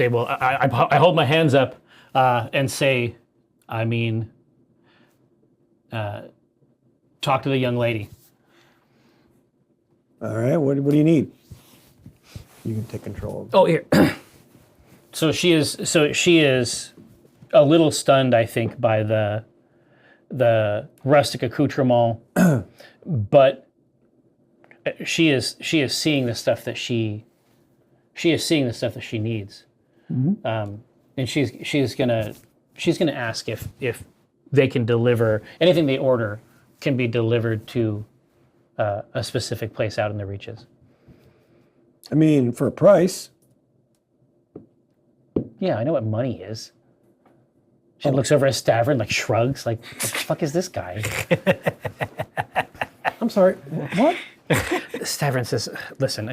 well, I hold my hands up and say, talk to the young lady. All right, what do you need? You can take control. Oh, here. So she is a little stunned, I think, by the rustic accoutrement, but she is seeing the stuff that she needs, and she's gonna ask if they can deliver anything they order can be delivered to a specific place out in the reaches. I mean, for a price. Yeah, I know what money is. She looks over at Stavern, like shrugs, like, what the fuck is this guy? I'm sorry, what? Stavern says, listen,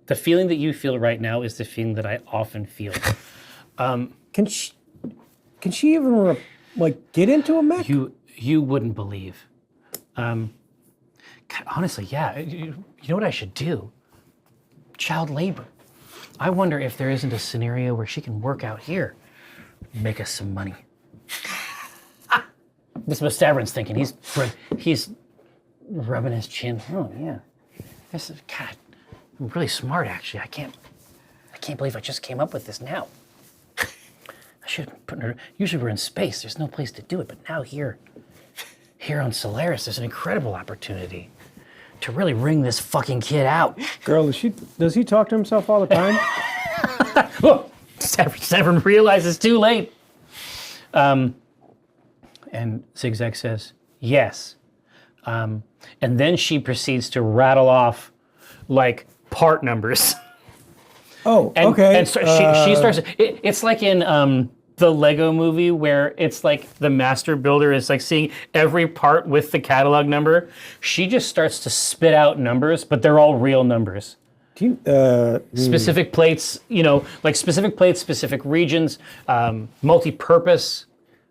the feeling that you feel right now is the feeling that I often feel. Can she even get into a mech? You wouldn't believe. Honestly, yeah. You know what I should do? Child labor. I wonder if there isn't a scenario where she can work out here, make us some money. This is what Stavron's thinking. He's rubbing his chin. Oh yeah, this is God. I'm really smart, actually. I can't believe I just came up with this now. I should have put her. Usually we're in space. There's no place to do it, but now here on Solaris, there's an incredible opportunity to really wring this fucking kid out. Girl, does he talk to himself all the time? Oh, Stavern realizes too late. And Zigzag says, yes. And then she proceeds to rattle off like part numbers. Oh, And, okay. And so she starts. It's like in the Lego Movie where it's like the master builder is like seeing every part with the catalog number. She just starts to spit out numbers, but they're all real numbers. Do you, Specific plates, like specific plates, specific regions, multi-purpose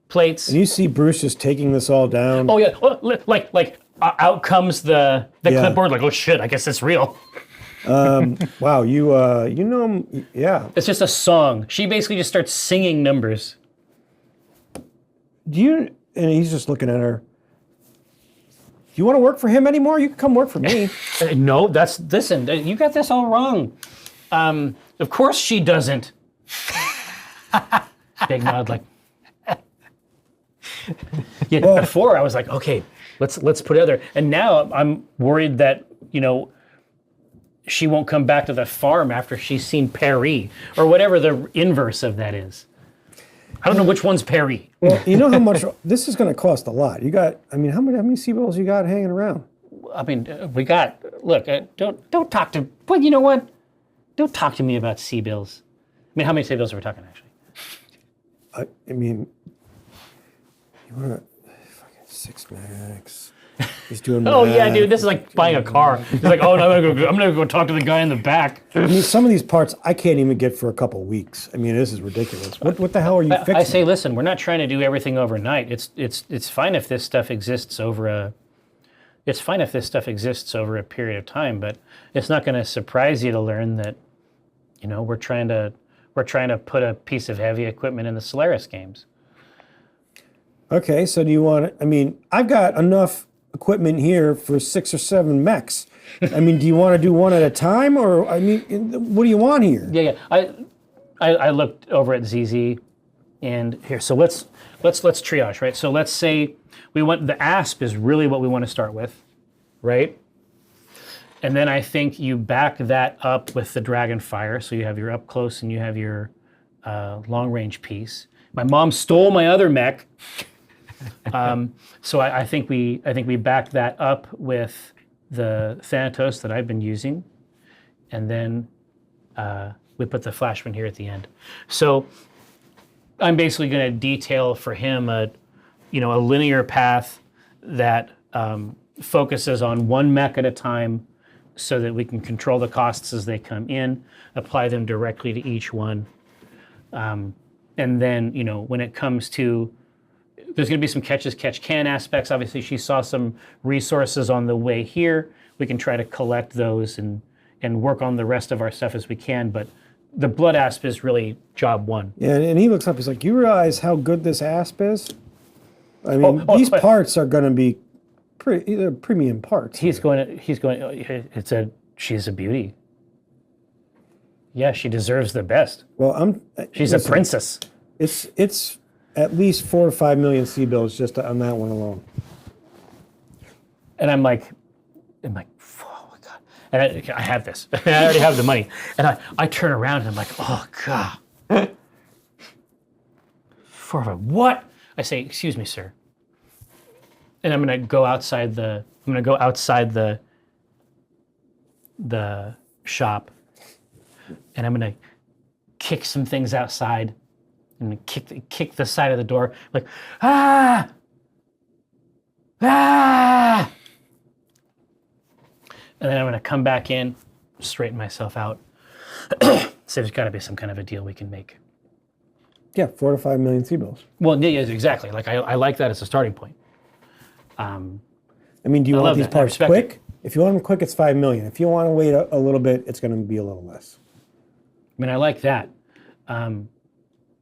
plates. and you see Bruce just taking this all down. Oh yeah, like out comes the clipboard. Like, oh shit, I guess it's real. Wow, you know, yeah. It's just a song. She basically just starts singing numbers. Do you? And he's just looking at her. Do you want to work for him anymore? You can come work for me. No, listen. You got this all wrong. Of course she doesn't. Big nod, like. Yeah. Well, before I was like, okay, let's put it out there, and now I'm worried that she won't come back to the farm after she's seen Perry or whatever the inverse of that is. I don't know which one's Perry. Well, you know how much this is going to cost? A lot. You got. I mean, how many Seabills you got hanging around? I mean, we got. Look, don't talk to. But you know what? Don't talk to me about C-bills. I mean, how many C-bills are we talking actually? I mean, you want to fucking 6 max. He's doing. Oh yeah, dude, this is like buying a car. He's like, oh, no, I'm gonna go talk to the guy in the back. I mean, some of these parts I can't even get for a couple weeks. I mean, this is ridiculous. What the hell are you fixing? I say, listen, we're not trying to do everything overnight. It's fine if this stuff exists over a. It's fine if this stuff exists over a period of time, but it's not going to surprise you to learn that, we're trying to put a piece of heavy equipment in the Solaris games. Okay, so do you want? I mean, I've got enough equipment here for 6 or 7 mechs. I mean, do you want to do one at a time, or I mean, what do you want here? Yeah. I looked over at ZZ, and here. So let's triage, right? So let's say we want the asp is really what we want to start with, right? And then I think you back that up with the Dragonfire. So you have your up close and you have your long range piece. My mom stole my other mech. So I think we back that up with the Thanatos that I've been using, and then we put the Flashman here at the end. So I'm basically going to detail for him a linear path that focuses on one mech at a time, so that we can control the costs as they come in, apply them directly to each one, and then when it comes to there's going to be some catch-can aspects. Obviously, she saw some resources on the way here. We can try to collect those and work on the rest of our stuff as we can. But the blood asp is really job one. Yeah, and he looks up. He's like, "You realize how good this asp is? I mean, these parts are going to be they're premium parts." She's a beauty. Yeah, she deserves the best. Well, She's a princess. It's at least 4 or 5 million C-bills just on that one alone. And I'm like, oh my God. And I have this. I already have the money. And I turn around and I'm like, oh God. What? I say, excuse me, sir. And I'm gonna go outside the shop, and I'm gonna kick some things outside. I'm gonna kick the side of the door, like, ah! And then I'm gonna come back in, straighten myself out. So there's gotta be some kind of a deal we can make. Yeah, 4 to 5 million C-bills. Well, yeah, exactly. Like I like that as a starting point. I mean, do you want these parts quick? If you want them quick, it's 5 million. If you want to wait a little bit, it's going to be a little less. I mean, I like that.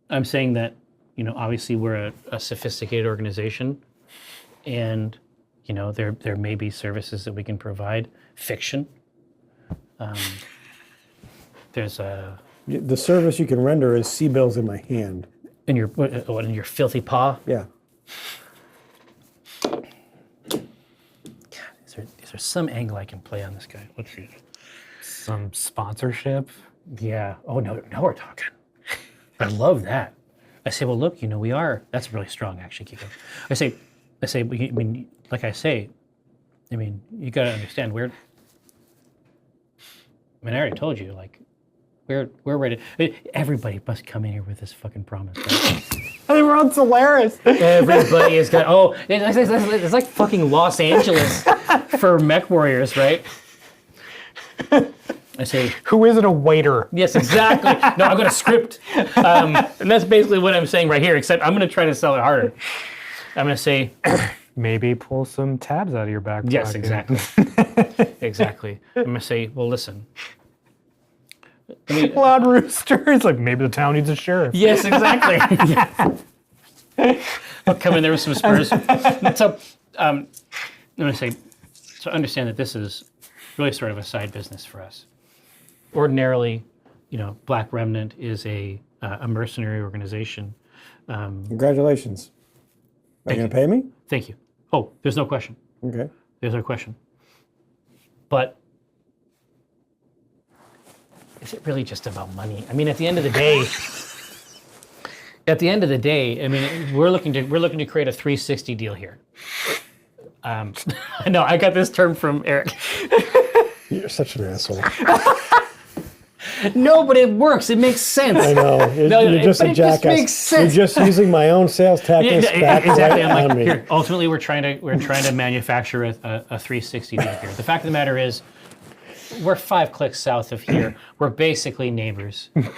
I'm saying that, obviously we're a sophisticated organization, and, there may be services that we can provide. Fiction. There's a... The service you can render is C-bills in my hand. In your filthy paw? Yeah. God, is there some angle I can play on this guy? Let's see. Some sponsorship? Yeah. Oh, no, now we're talking. I love that. I say, well, look, we are. That's really strong, actually, Kiko. I say, I mean, like I say, I mean, you got to understand, I already told you, like, We're ready. Everybody must come in here with this fucking promise. Right? I think we're on Solaris. Everybody is got. Oh, it's like fucking Los Angeles for mech warriors, right? I say, Who isn't a waiter? yes, exactly. No, I've got a script, and that's basically what I'm saying right here. Except I'm going to try to sell it harder. I'm going to say, Maybe pull some tabs out of your back pocket. yes, exactly, exactly. I'm going to say, well, listen. Loud rooster. It's like, maybe the town needs a sheriff. Yes, exactly. I'll come in there with some spurs. So, I'm going to say, so understand that this is really sort of a side business for us. Ordinarily, Black Remnant is a mercenary organization. Congratulations. Are you going to pay me? Thank you. Oh, there's no question. Okay. There's no question. But is it really just about money? I mean, at the end of the day, I mean, we're looking to create a 360 deal here. No, I got this term from Eric. You're such an asshole. No, but it works. It makes sense. I know. You're just a jackass. Just makes sense. You're just using my own sales tactics back exactly. right I'm on me. Here, ultimately, we're trying to manufacture a 360 deal here. The fact of the matter is, we're 5 clicks south of here. We're basically neighbors. What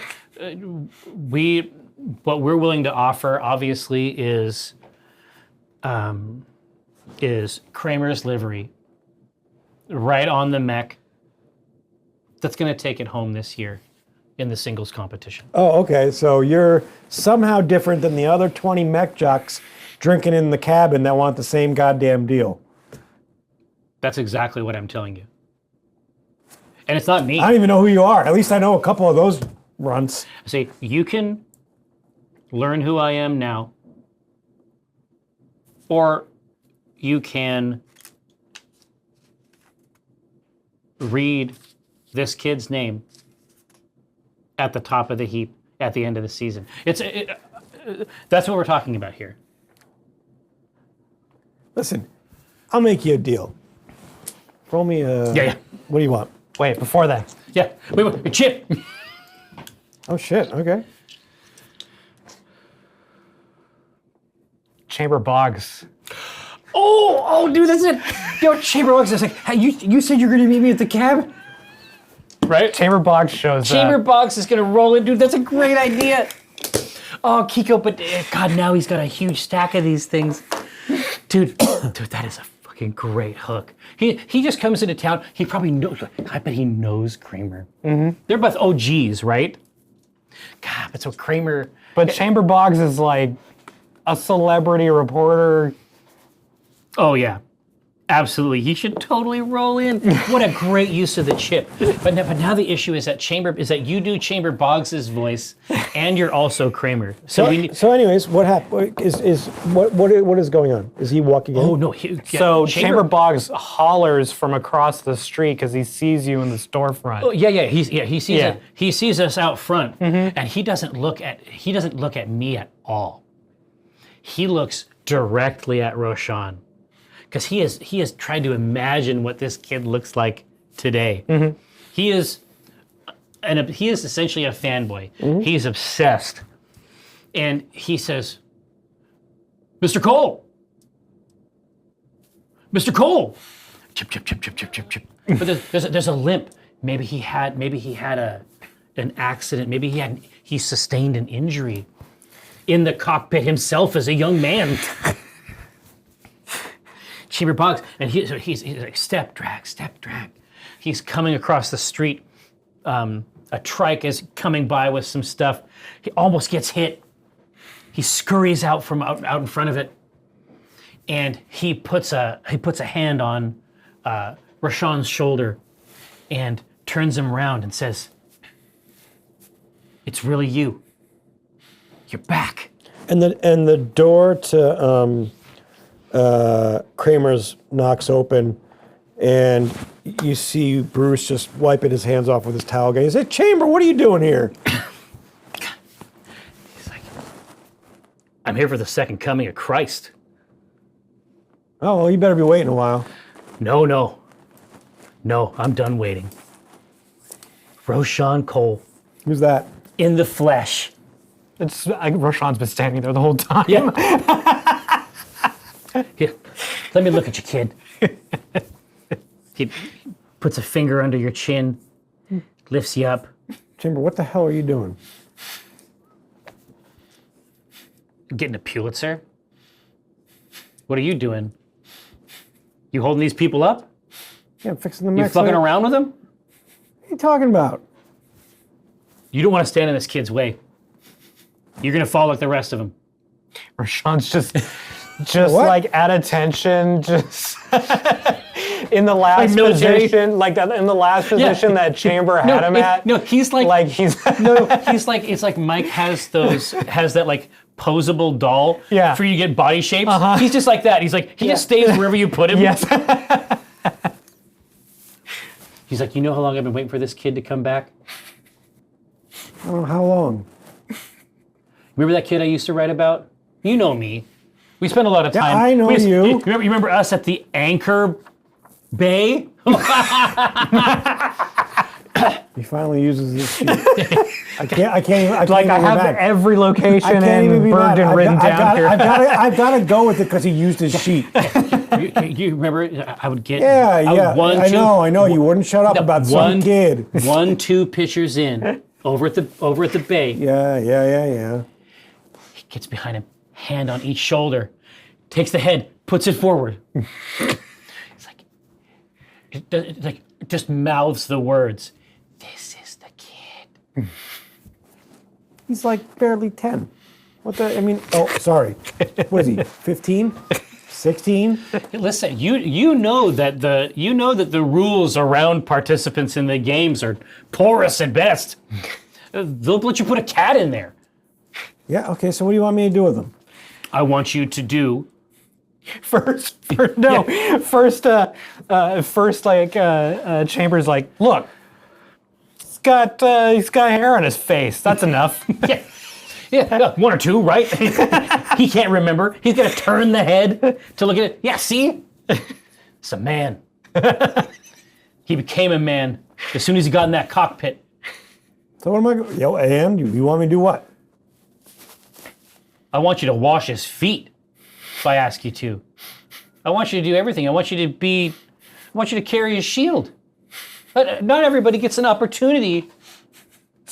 we're willing to offer, obviously, is Kramer's livery right on the mech. That's going to take it home this year in the singles competition. Oh, okay. So you're somehow different than the other 20 mech jocks drinking in the cabin that want the same goddamn deal. That's exactly what I'm telling you. And it's not me. I don't even know who you are. At least I know a couple of those runts. See, you can learn who I am now, or you can read this kid's name at the top of the heap at the end of the season. That's what we're talking about here. Listen, I'll make you a deal. Roll me a... Yeah. What do you want? Wait, before that. Yeah. Wait, Chip. Oh, shit. Okay. Chamber Boggs. Oh, dude, that's it. Yo, Chamber Boggs is like, hey, you said you're going to meet me at the cab? Right? Chamber Boggs shows Chamber up. Boggs is going to roll in. Dude, that's a great idea. Oh, Kiko, but God, now he's got a huge stack of these things. Dude, that is a fucking great hook. He just comes into town. He probably knows, I bet he knows Kramer. Mm-hmm. They're both OGs, right? God, but so Kramer... But Chamber Boggs is like a celebrity reporter. Oh, yeah. Absolutely. He should totally roll in. What a great use of the chip. But now the issue is that you do Chamber Boggs' voice and you're also Kramer. So anyways, what happened? What is going on? Is he walking in? Oh, no. Chamber Boggs hollers from across the street because he sees you in the storefront. Oh, yeah. He sees us out front, and he doesn't look at me at all. He looks directly at Roshan. Because he has tried to imagine what this kid looks like today. Mm-hmm. He is essentially a fanboy. Mm-hmm. He's obsessed, and he says, "Mr. Cole, Mr. Cole, chip, chip, chip, chip, chip, chip, chip." But there's a limp. Maybe he had an accident. Maybe he sustained an injury in the cockpit himself as a young man. Chamber Boggs, and he's like, step drag. He's coming across the street. A trike is coming by with some stuff. He almost gets hit. He scurries out in front of it, and he puts a hand on Roshan's shoulder, and turns him around and says, "It's really you. You're back." And the door to Kramer's knocks open, and you see Bruce just wiping his hands off with his towel. He says, "Chamber, what are you doing here?" He's like, "I'm here for the second coming of Christ." Oh, well, you better be waiting a while. No, I'm done waiting. Roshan Cole, Who's that? In the flesh. It's Roshan's been standing there the whole time. Yeah. Here, let me look at you, kid. He puts a finger under your chin, lifts you up. Chamber, what the hell are you doing? Getting a Pulitzer? What are you doing? You holding these people up? Yeah, I'm fixing the You mechs. fucking What around with them? are you talking about? You don't want to stand in this kid's way. You're gonna fall like the rest of them. Roshan's just What? like at attention, just in the last military. position, like that in the last position that Chamber had him at. No, he's like he's no, he's like it's like Mike has that like posable doll Yeah. for you to get body shapes. He's just like that. He's like he just stays wherever you put him. yes. He's like, you know how long I've been waiting for this kid to come back? I don't know how long. Remember that kid I used to write about? You know me. We spent a lot of Yeah, time. I know you. Remember us at the Anchor Bay? He finally uses his sheet. I can't even. I Like I have back. every location I can't even in be mad. Burton written down here. I've got to go with it because he used his sheet. you remember? I would get. Yeah, I would yeah. I know. You wouldn't shut up about some kid. 1-2 pitchers in over at the bay. Yeah. He gets behind him, hand on each shoulder, takes the head, puts it forward. It's like it just mouths the words. This is the kid. He's like barely 10. What the? I mean, oh, sorry. What is he? 15? 16? Listen, you know that the rules around participants in the games are porous at best. They'll let you put a cat in there. Yeah. Okay. So what do you want me to do with him? I want you to do. First, Chambers like, look, he's got hair on his face. That's enough. Yeah, 1 or 2, right? He can't remember. He's gonna turn the head to look at it. Yeah, see? It's a man. He became a man as soon as he got in that cockpit. So what am I? And you want me to do what? I want you to wash his feet if I ask you to. I want you to do everything. I want you to carry his shield. But not everybody gets an opportunity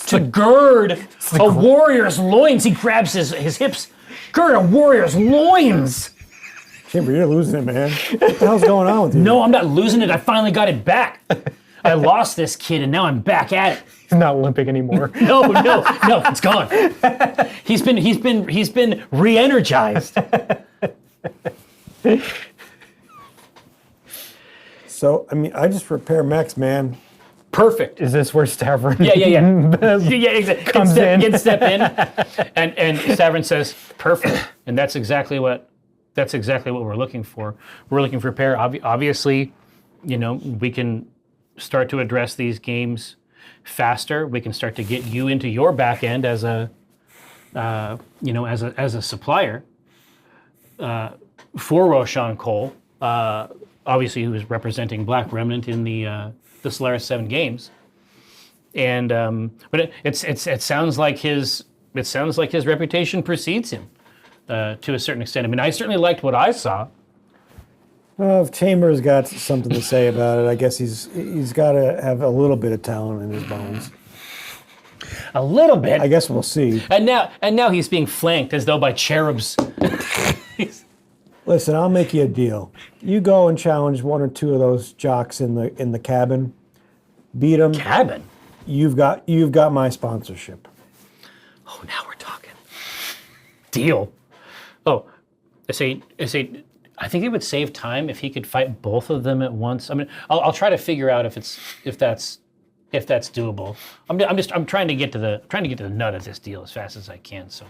to gird a warrior's loins. He grabs his hips. Gird a warrior's loins. Chamber, you're losing it, man. What the hell's going on with you? No, I'm not losing it. I finally got it back. I lost this kid, and now I'm back at it. He's not limping anymore. No, it's gone. He's been re-energized. So, I mean, I just repair mechs, man. Perfect. Is this where Stavron? Yeah, exactly. Comes in. Can step in, and Stavron says, "Perfect." And that's exactly what we're looking for. We're looking for repair. Obviously, we can start to address these games faster. We can start to get you into your back end as a supplier for Roshan Cole. Obviously, who is representing Black Remnant in the Solaris 7 games, and but it sounds like his reputation precedes him to a certain extent. I mean, I certainly liked what I saw. Well, if Chambers got something to say about it, I guess he's got to have a little bit of talent in his bones. A little bit. I guess we'll see. And now he's being flanked as though by cherubs. Listen, I'll make you a deal. You go and challenge 1 or 2 of those jocks in the cabin. Beat them. Cabin. You've got my sponsorship. Oh, now we're talking. Deal. Oh, I say. I think it would save time if he could fight both of them at once. I mean, I'll try to figure out if that's doable. I'm trying to get to the nut of this deal as fast as I can. So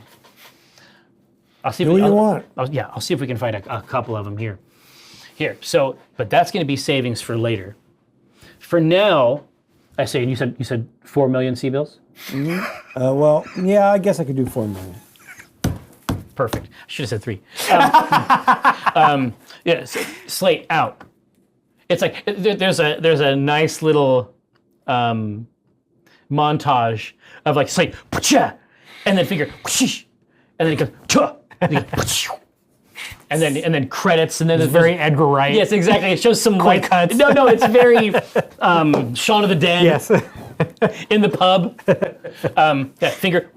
I'll see. Do what you want. I'll see if we can find a couple of them here. So, but that's going to be savings for later. For now, I say. And you said 4 million C-bills. Well, yeah, I guess I could do 4 million. Perfect. I should have said 3. Slate out. It's like there's a nice little montage of like, it's like, "Pcha," and then figure, "Whoosh," and then it goes, "Cha," and then it goes, "Whoosh," and then credits, and then It's very Edgar Wright. Yes, exactly. It shows some Quick like cuts. No, it's very Shaun of the Dead. Yes. In the pub. Finger.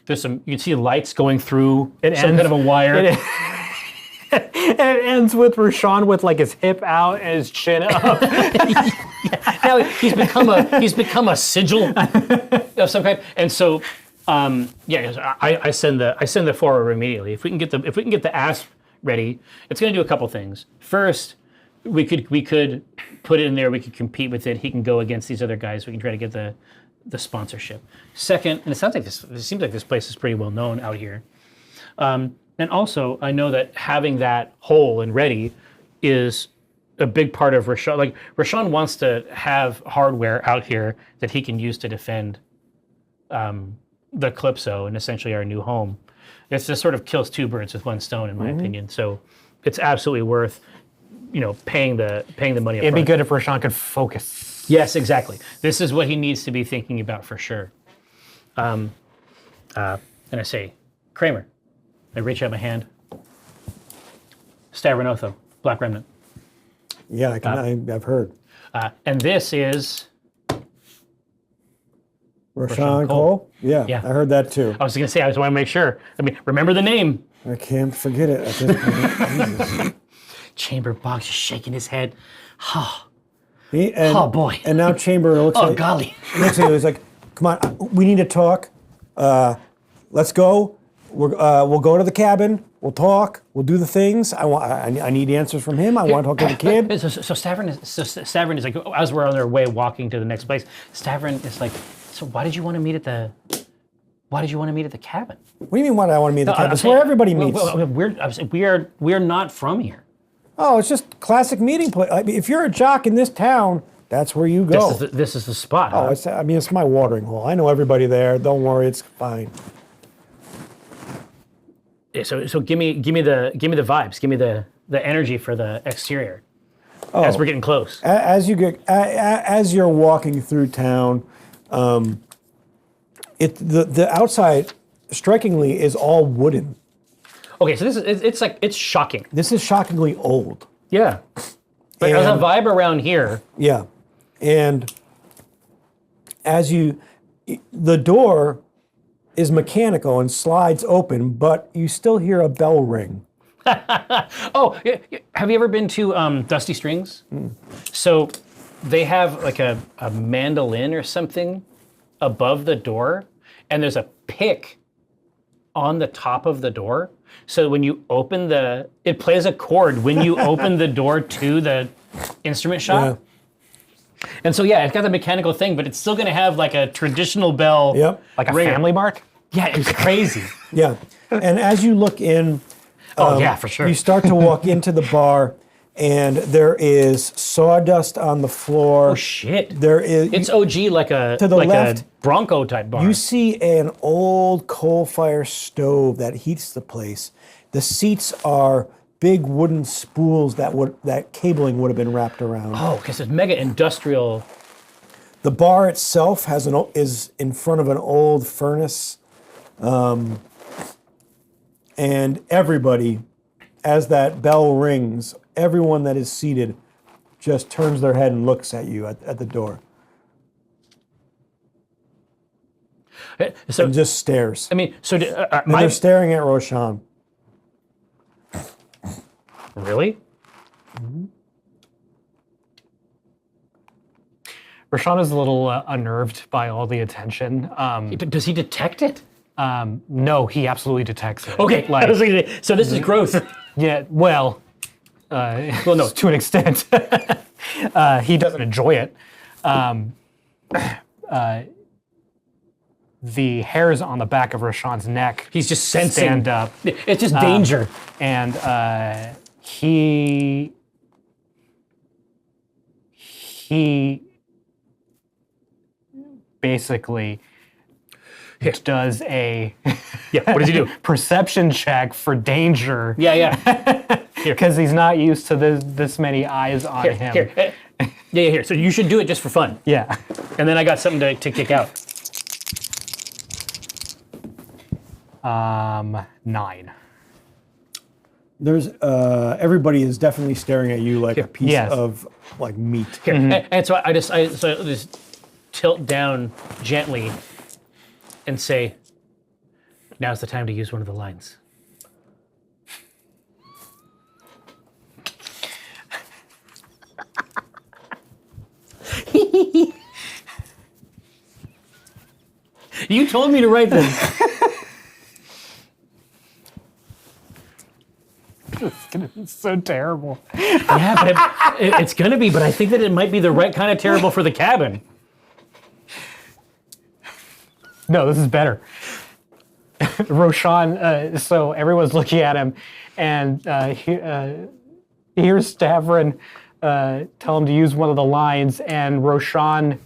There's some. You can see lights going through some kind of a wire. And it ends with Roshan with like his hip out and his chin up. Now he's become a sigil of some kind. And so, I send the forward immediately. If we can get the asp ready, it's going to do a couple things. First, we could put it in there. We could compete with it. He can go against these other guys. We can try to get the sponsorship. Second, and it sounds like it seems like this place is pretty well known out here. And also, I know that having that whole and ready is a big part of Roshan. Like, Roshan wants to have hardware out here that he can use to defend the Calypso and essentially our new home. It's just sort of kills two birds with one stone, in my opinion. So it's absolutely worth, paying the money up It'd be front. good if Roshan could focus. Yes, exactly. This is what he needs to be thinking about for sure. And I say, Kramer. I reach out my hand. Stavronotho, Black Remnant. Yeah, I've heard. And this is Roshan Cole? Yeah, Yeah. I heard that too. I was going to say, I just want to make sure. I mean, remember the name. I can't forget it at this point. Jesus. Chamber Boggs is shaking his head. Oh, boy. And now Chamber looks Oh, like... golly. Looks at you, he's like, come on, we need to talk. Let's go. We'll go to the cabin. We'll talk. We'll do the things. I need answers from him. I want to talk to the kid. So Stavron is like, as we're on our way walking to the next place, Stavron is like, so why did you want to meet at the cabin? What do you mean, why do I want to meet at the cabin? I'm It's saying- where everybody meets. We're not from here. Oh, it's just classic meeting place. I mean, if you're a jock in this town, that's where you go. This is the spot. Oh, huh? it's my watering hole. I know everybody there. Don't worry, it's fine. Yeah, so give me the vibes. Give me the energy for the exterior. As we're getting close. As you're walking through town, the outside, strikingly, is all wooden. Okay, so it's shocking. This is shockingly old. Yeah. But there's a vibe around here. Yeah, and the door is mechanical and slides open, but you still hear a bell ring. Oh, have you ever been to Dusty Strings? So they have like a mandolin or something above the door, and there's a pick on the top of the door. So when you open it plays a chord when you open the door to the instrument shop. Yeah. And so, yeah, it's got the mechanical thing, but it's still going to have like a traditional bell. Yep. Like a ringer. family mark? Yeah, it's crazy. Yeah, and as you look in, Yeah, for sure. you start to walk into the bar, and there is sawdust on the floor. Oh, shit. There is. It's OG like a To the like left, a Bronco type bar. You see an old coal fire stove that heats the place. The seats are big wooden spools that cabling would have been wrapped around. Oh, because it's mega industrial. The bar itself is in front of an old furnace, and everybody, as that bell rings, everyone that is seated just turns their head and looks at you at the door. So And just stares. I mean, so And they're staring at Roshan. really? Roshan is a little unnerved by all the attention. Does he detect it? No, he absolutely detects it. Okay, Like, so this is growth. yeah, well, no. to an extent. He doesn't enjoy it. The hairs on the back of Roshan's neck He's just sensing. stand up. It's just danger. And he basically does a Yeah. What does he do? perception check for danger. Yeah. Because he's not used to this many eyes on him. Here. Yeah. Here. So you should do it just for fun. Yeah. And then I got something to kick out. 9. There's everybody is definitely staring at you like a piece Yes. of like meat. Here. And so I just tilt down gently and say, now's the time to use one of the lines. You told me to write this. It's so terrible. Yeah, but it's going to be, but I think that it might be the right kind of terrible for the cabin. No, this is better. Roshan, so everyone's looking at him, and he hears Stavrin tell him to use one of the lines, and Roshan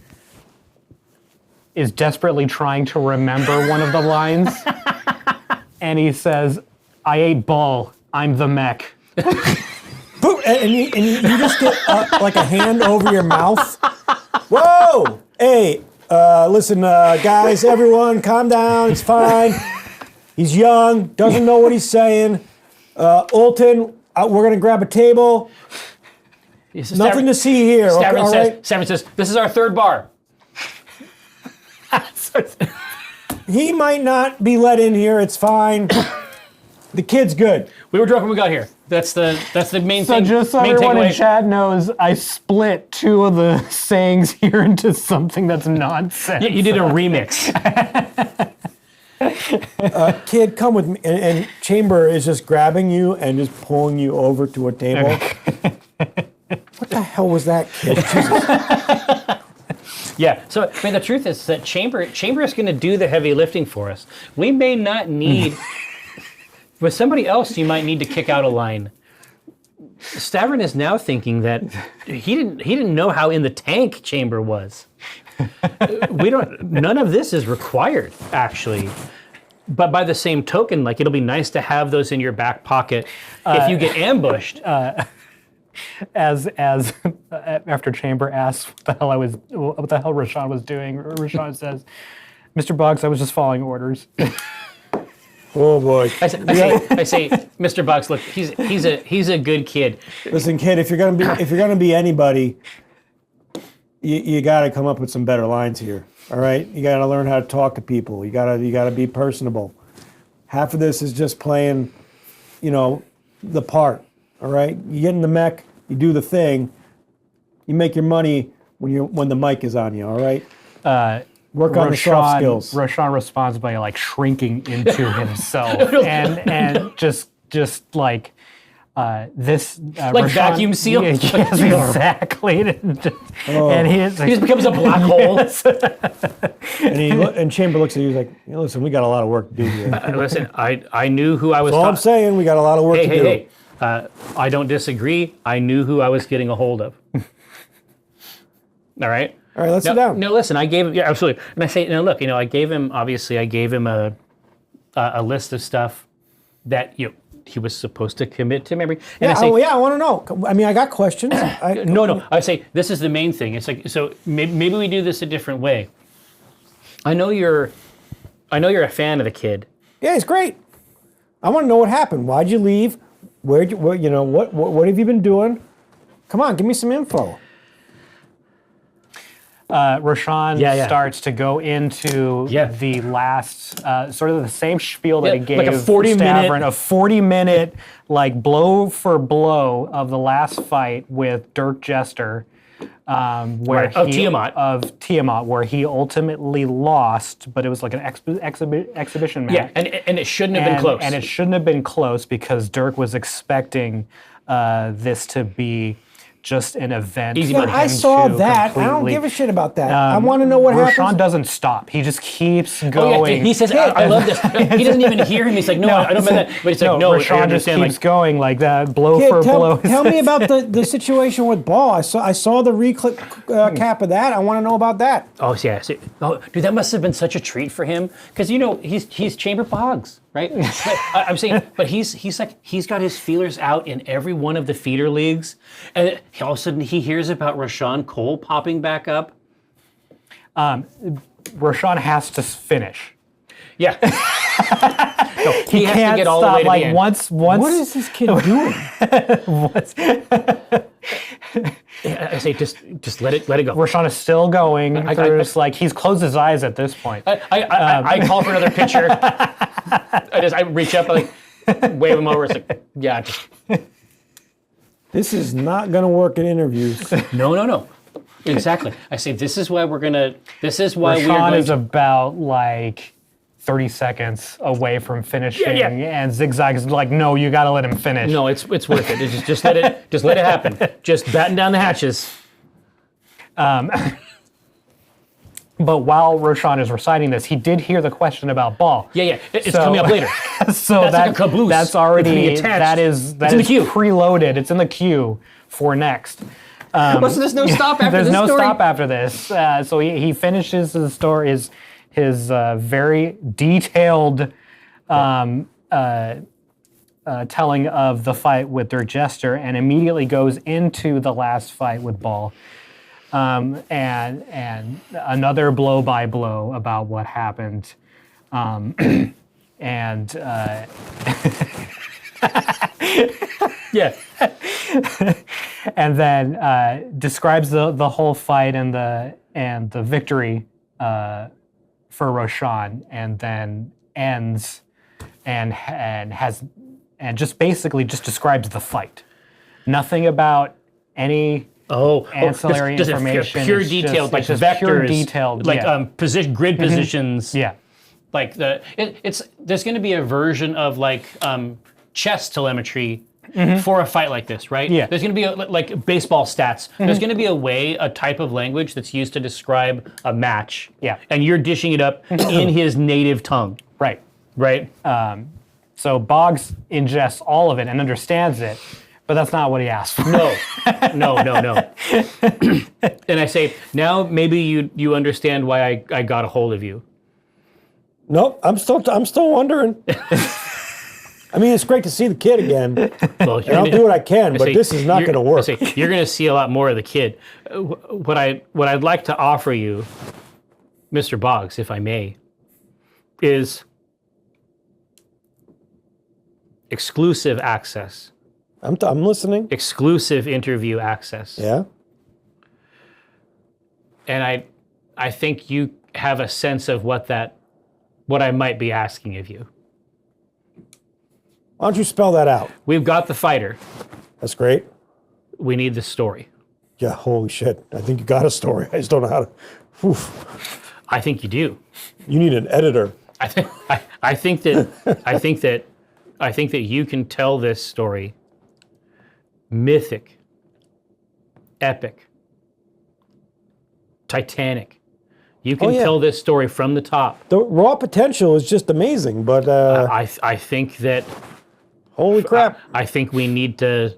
is desperately trying to remember one of the lines, and he says, I ate ball, I'm the mech. Boom, and you just get like a hand over your mouth. Whoa! Hey, listen, guys, everyone, calm down. It's fine. He's young, doesn't know what he's saying. Ulton, we're gonna grab a table. Nothing to see here. Stavrin all says, right? Stavrin says, this is our third bar. He might not be let in here. It's fine. The kid's good. We were drunk when we got here. That's the main So thing. just so main everyone in takeaway. chat knows, I split 2 of the sayings here into something that's nonsense. You did a remix. Kid, come with me. And Chamber is just grabbing you and just pulling you over to a table. What the hell was that, kid? Jesus. Yeah. So I mean, the truth is that Chamber is going to do the heavy lifting for us. We may not need. With somebody else, you might need to kick out a line. Stavrin is now thinking that he didn't know how in the tank Chamber was. None of this is required, actually. But by the same token, like it'll be nice to have those in your back pocket if you get ambushed. As after Chamber asks what the hell Roshan was doing, Roshan says, Mr. Boggs, I was just following orders. Oh boy. I say, Mr. Boggs, look, he's a good kid. Listen, kid, if you're gonna be anybody, you got to come up with some better lines here. All right, you got to learn how to talk to people. You got to be personable. Half of this is just playing, the part. All right, you get in the mech, you do the thing, you make your money when the mic is on you. All right. Work on the soft skills. Roshan responds by like shrinking into himself and just like this Like Roshan, vacuum seal? Yeah, yes, exactly. And he He just becomes a black hole. And Chamber looks at you, he's like, listen, we got a lot of work to do here. Listen, I knew who I was. All I'm saying, we got a lot of work to do. Hey. I don't disagree. I knew who I was getting a hold of. All right. All right, let's sit down. No, listen. I gave him. Yeah, absolutely. And I say, look. I gave him. Obviously, I gave him a list of stuff that he was supposed to commit to memory. And I want to know. I mean, I got questions. No. I say this is the main thing. It's like so. Maybe we do this a different way. I know you're a fan of the kid. Yeah, he's great. I want to know what happened. Why'd you leave? What have you been doing? Come on, give me some info. Roshan starts to go into the last, sort of the same spiel that he gave like a 40-minute, a 40-minute like blow for blow of the last fight with Dirk Jester, where Tiamat, where he ultimately lost, but it was like an exhibition match. Yeah, and it shouldn't have been close. And it shouldn't have been close because Dirk was expecting this to be just an event. Easy Yeah, money. I saw that. I don't give a shit about that. I want to know what Roshan happens. doesn't stop. He just keeps Oh, going. yeah, he says, I love this. He doesn't even hear him. He's like, no, I don't mean that. But it's like, no, I Roshan just understand. keeps Like, going like that, blow Kid, for blow. tell me about the situation with Ball. I saw the reclip cap of that. I want to know about that. oh, yeah. Oh, dude, that must have been such a treat for him. Because, he's Chamber Boggs, right? But, I'm saying, but he's got his feelers out in every one of the feeder leagues. And all of a sudden he hears about Roshan Cole popping back up. Roshan has to finish. Yeah. No, he has Can't to get all stop. the way to Like the end. once. What is this kid doing? I say just let it go. Roshan is still going. I- There's like he's closed his eyes at this point. I call for another pitcher. I reach up, like wave him over. It's like, yeah, just This is not going to work in interviews. no. Exactly. I say this is why we're gonna. This is why we're Roshan going is to. about like 30 seconds away from finishing, Yeah. and Zigzag's like, no, you got to let him finish. No, it's worth it. It's just let it happen. Just batten down the hatches. But while Roshan is reciting this, he did hear the question about ball. Yeah. It's So- coming up later. So That's like a caboose. that's already It's being attached. that is in the queue. preloaded. It's in the queue for next. So there's no stop after There's this no story. stop after this. So he finishes his story, his very detailed telling of the fight with Dirk Jester, and immediately goes into the last fight with Ball, and another blow by blow about what happened, and. Yeah. And then describes the whole fight and the victory for Roshan, and then ends and just basically describes the fight. Nothing about any ancillary just information. Pure It's detailed, like it's just vectors, pure detailed, like yeah. grid positions. Yeah. Like there's going to be a version of like chess telemetry for a fight like this, right? Yeah. There's going to be like baseball stats. There's going to be a type of language that's used to describe a match. Yeah. And you're dishing it up in his native tongue, Right. right? So Boggs ingests all of it and understands it, but that's not what he asked for. No. And I say, now maybe you understand why I got a hold of you. Nope, I'm still wondering. I mean, it's great to see the kid again, Well, and I'll do what I can, but this is not going to work. You're going to see a lot more of the kid. What I'd like to offer you, Mr. Boggs, if I may, is exclusive access, I'm listening. exclusive interview access. Yeah. And I think you have a sense of what I might be asking of you. Why don't you spell that out? We've got the fighter. That's great. We need the story. Yeah, holy shit. I think you got a story. I just don't know how to. Oof. I think you do. You need an editor. I think that you can tell this story mythic, epic, titanic. You can yeah. tell this story from the top. The raw potential is just amazing, but I think that holy crap. I think we need to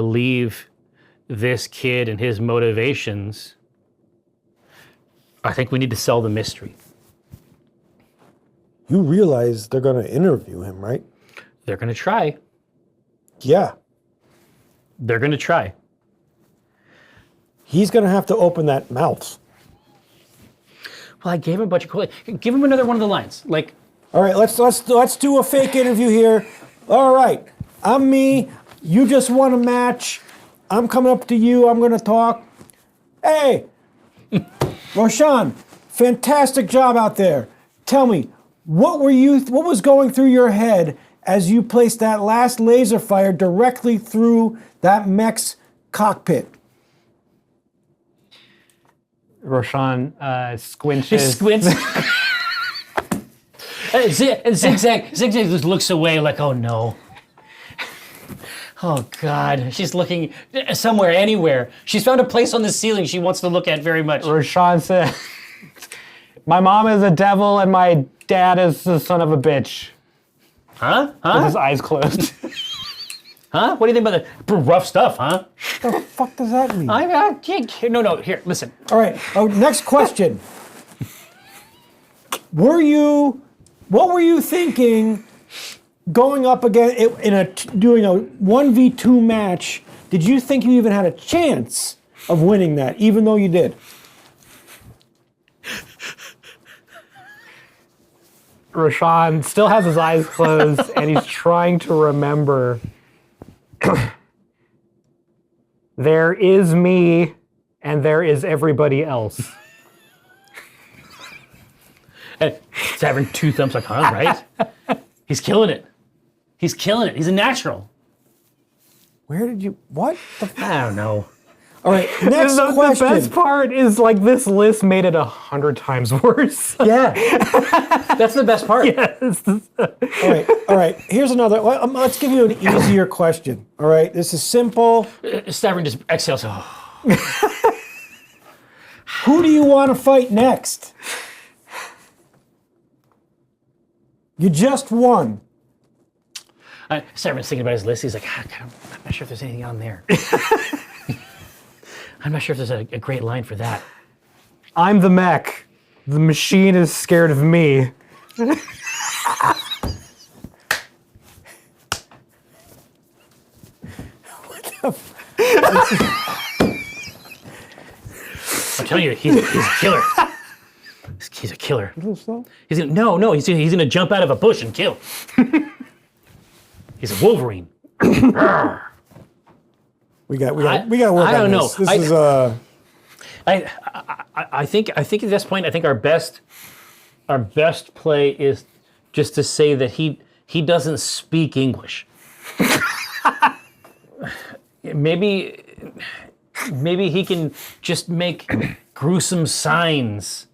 leave this kid and his motivations. I think we need to sell the mystery. You realize they're going to interview him, right? They're going to try. Yeah. They're going to try. He's going to have to open that mouth. Well, I gave him a bunch of cool. Give him another one of the lines. Like, All right, let's do a fake interview here. All right, I'm me. You just won a match. I'm coming up to you. I'm going to talk. Hey, Roshan, fantastic job out there. Tell me, what was going through your head as you placed that last laser fire directly through that mech's cockpit? Roshan squinches. squints. And Zigzag just looks away like, oh no. Oh God, she's looking somewhere, anywhere. She's found a place on the ceiling she wants to look at very much. Roshan said, "My mom is a devil and my dad is the son of a bitch." Huh? With his eyes closed. Huh? What do you think about the rough stuff, huh? What the fuck does that mean? No, here, listen. All right, next question. What were you thinking going up again doing a 1v2 match? Did you think you even had a chance of winning that, even though you did? Roshan still has his eyes closed, and he's trying to remember. There is me, and there is everybody else. He's having two thumbs like, huh, right? He's killing it. He's killing it. He's a natural. Where did you? What? I don't know. All right. Next The question. best part is like this list made it 100 times worse. Yeah. That's the best part. Yes. All right. Here's another. Let's give you an easier question. All right. This is simple. Stavern just exhales. Oh. Who do you want to fight next? You just won. Stavern's thinking about his list. He's like, I'm not sure if there's anything on there. I'm not sure if there's a great line for that. I'm the mech. The machine is scared of me. I'm telling you, he's a killer. He's a killer. He's gonna, he's gonna jump out of a bush and kill. He's a Wolverine. We got to work I on don't know. this. This is I think at this point, I think our best play is just to say that he doesn't speak English. Maybe he can just make gruesome signs,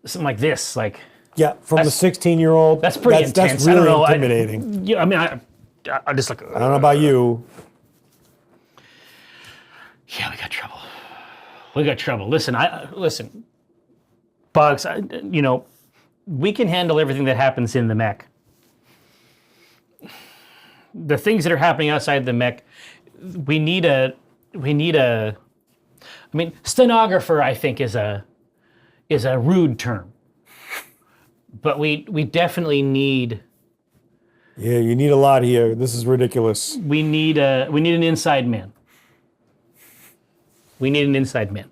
something like this, like. Yeah, from the 16-year-old. That's pretty intense. That's really I don't know. intimidating. Yeah, I mean, I just like. I don't know about you. Yeah, we got trouble. Listen, Boggs. We can handle everything that happens in the mech. The things that are happening outside the mech, we need a. I mean, stenographer, I think, is a rude term. But we definitely need. Yeah, you need a lot here. This is ridiculous. We need an inside man. We need an inside man.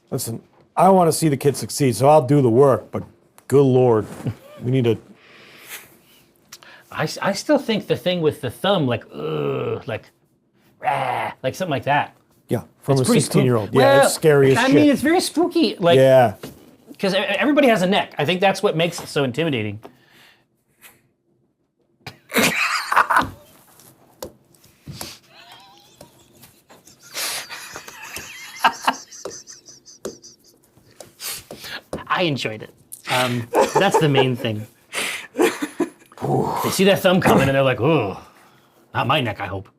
Listen, I want to see the kid succeed, so I'll do the work. But good Lord, we need a. I still think the thing with the thumb, like something like that. Yeah, from It's a pretty 16-year-old. spook- Yeah, Well, it's scary as I shit. mean, it's very spooky. Like, yeah. because everybody has a neck. I think that's what makes it so intimidating. I enjoyed it. That's the main thing. They see that thumb coming and they're like, "Ooh, not my neck, I hope."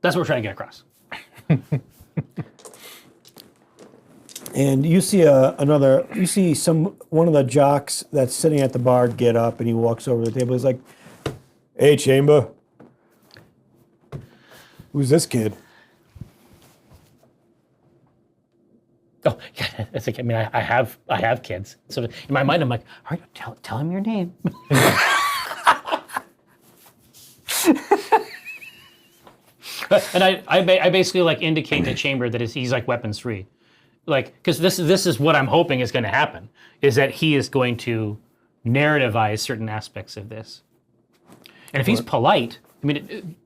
That's what we're trying to get across. And you see one of the jocks that's sitting at the bar get up, and he walks over to the table. He's like, "Hey, Chamber, who's this kid?" Oh, yeah, it's like, I mean, I have kids. So in my mind, I'm like, all right, tell him your name. And I basically like indicate to Chamber that he's like weapons free. Like, because this is what I'm hoping is going to happen, is that he is going to narrativize certain aspects of this. And if he's polite, I mean,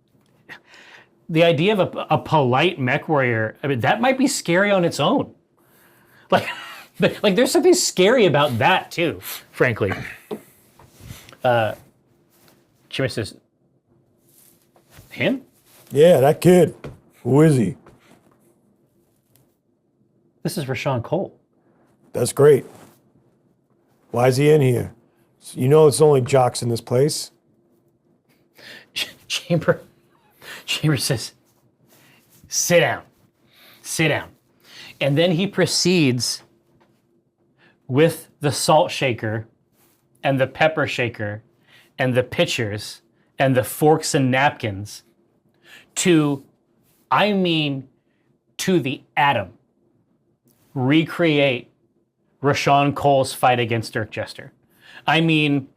the idea of a polite mech warrior, I mean, that might be scary on its own. Like there's something scary about that too, frankly. Chamber says, him? Yeah, that kid. Who is he? This is Roshan Cole. That's great. Why is he in here? You know it's only jocks in this place. Chamber says, sit down. And then he proceeds with the salt shaker and the pepper shaker and the pitchers and the forks and napkins to the atom, recreate Roshan Cole's fight against Dirk Jester. I mean,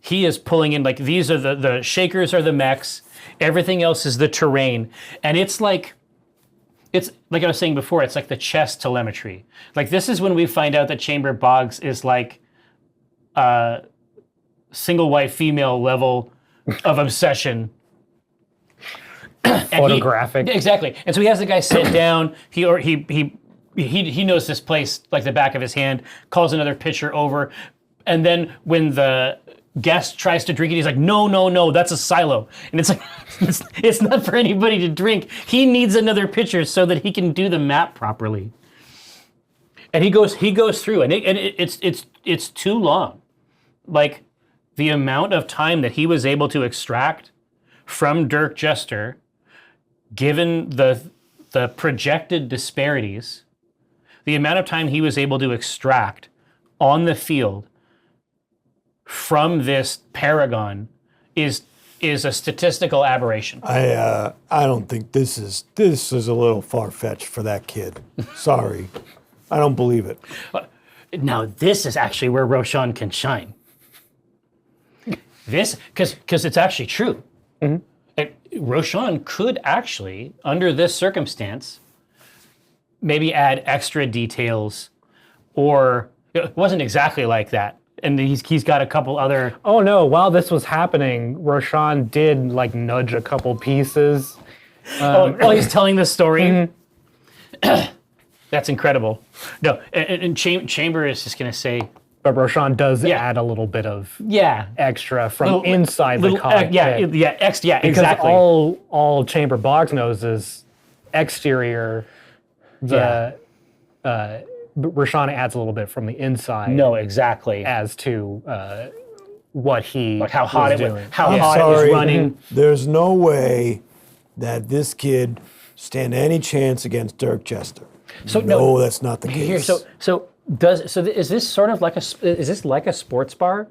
he is pulling in, like, these are the shakers are the mechs, everything else is the terrain, and it's like I was saying before, it's like the chess telemetry. Like, this is when we find out that Chamber Boggs is like single white female level of obsession. Photographic. Exactly. And so he has the guy sit down. He knows this place like the back of his hand, calls another pitcher over. And then when the guest tries to drink it, he's like, no, that's a silo. And it's like, it's not for anybody to drink. He needs another pitcher so that he can do the map properly. And he goes through, and it's too long. Like, the amount of time that he was able to extract from Dirk Jester, given the projected disparities, the amount of time he was able to extract on the field from this paragon is a statistical aberration. I don't think this is a little far-fetched for that kid. Sorry. I don't believe it. Now, this is actually where Roshan can shine. This, because it's actually true. Roshan could actually, under this circumstance, maybe add extra details, or it wasn't exactly like that. And he's got a couple other. Oh no! While this was happening, Roshan did like nudge a couple pieces. While he's telling the story. That's incredible. No, and Chamber is just going to say. But Roshan does add a little bit of extra from inside the cockpit. Because exactly. All Chamber Boggs knows is exterior. Roshan adds a little bit from the inside. No, exactly. As to what he like how hot was it doing. was, how hot it was running. There's no way that this kid stand any chance against Dirk Jester. So no, that's not the case. Is this sort of like a sports bar?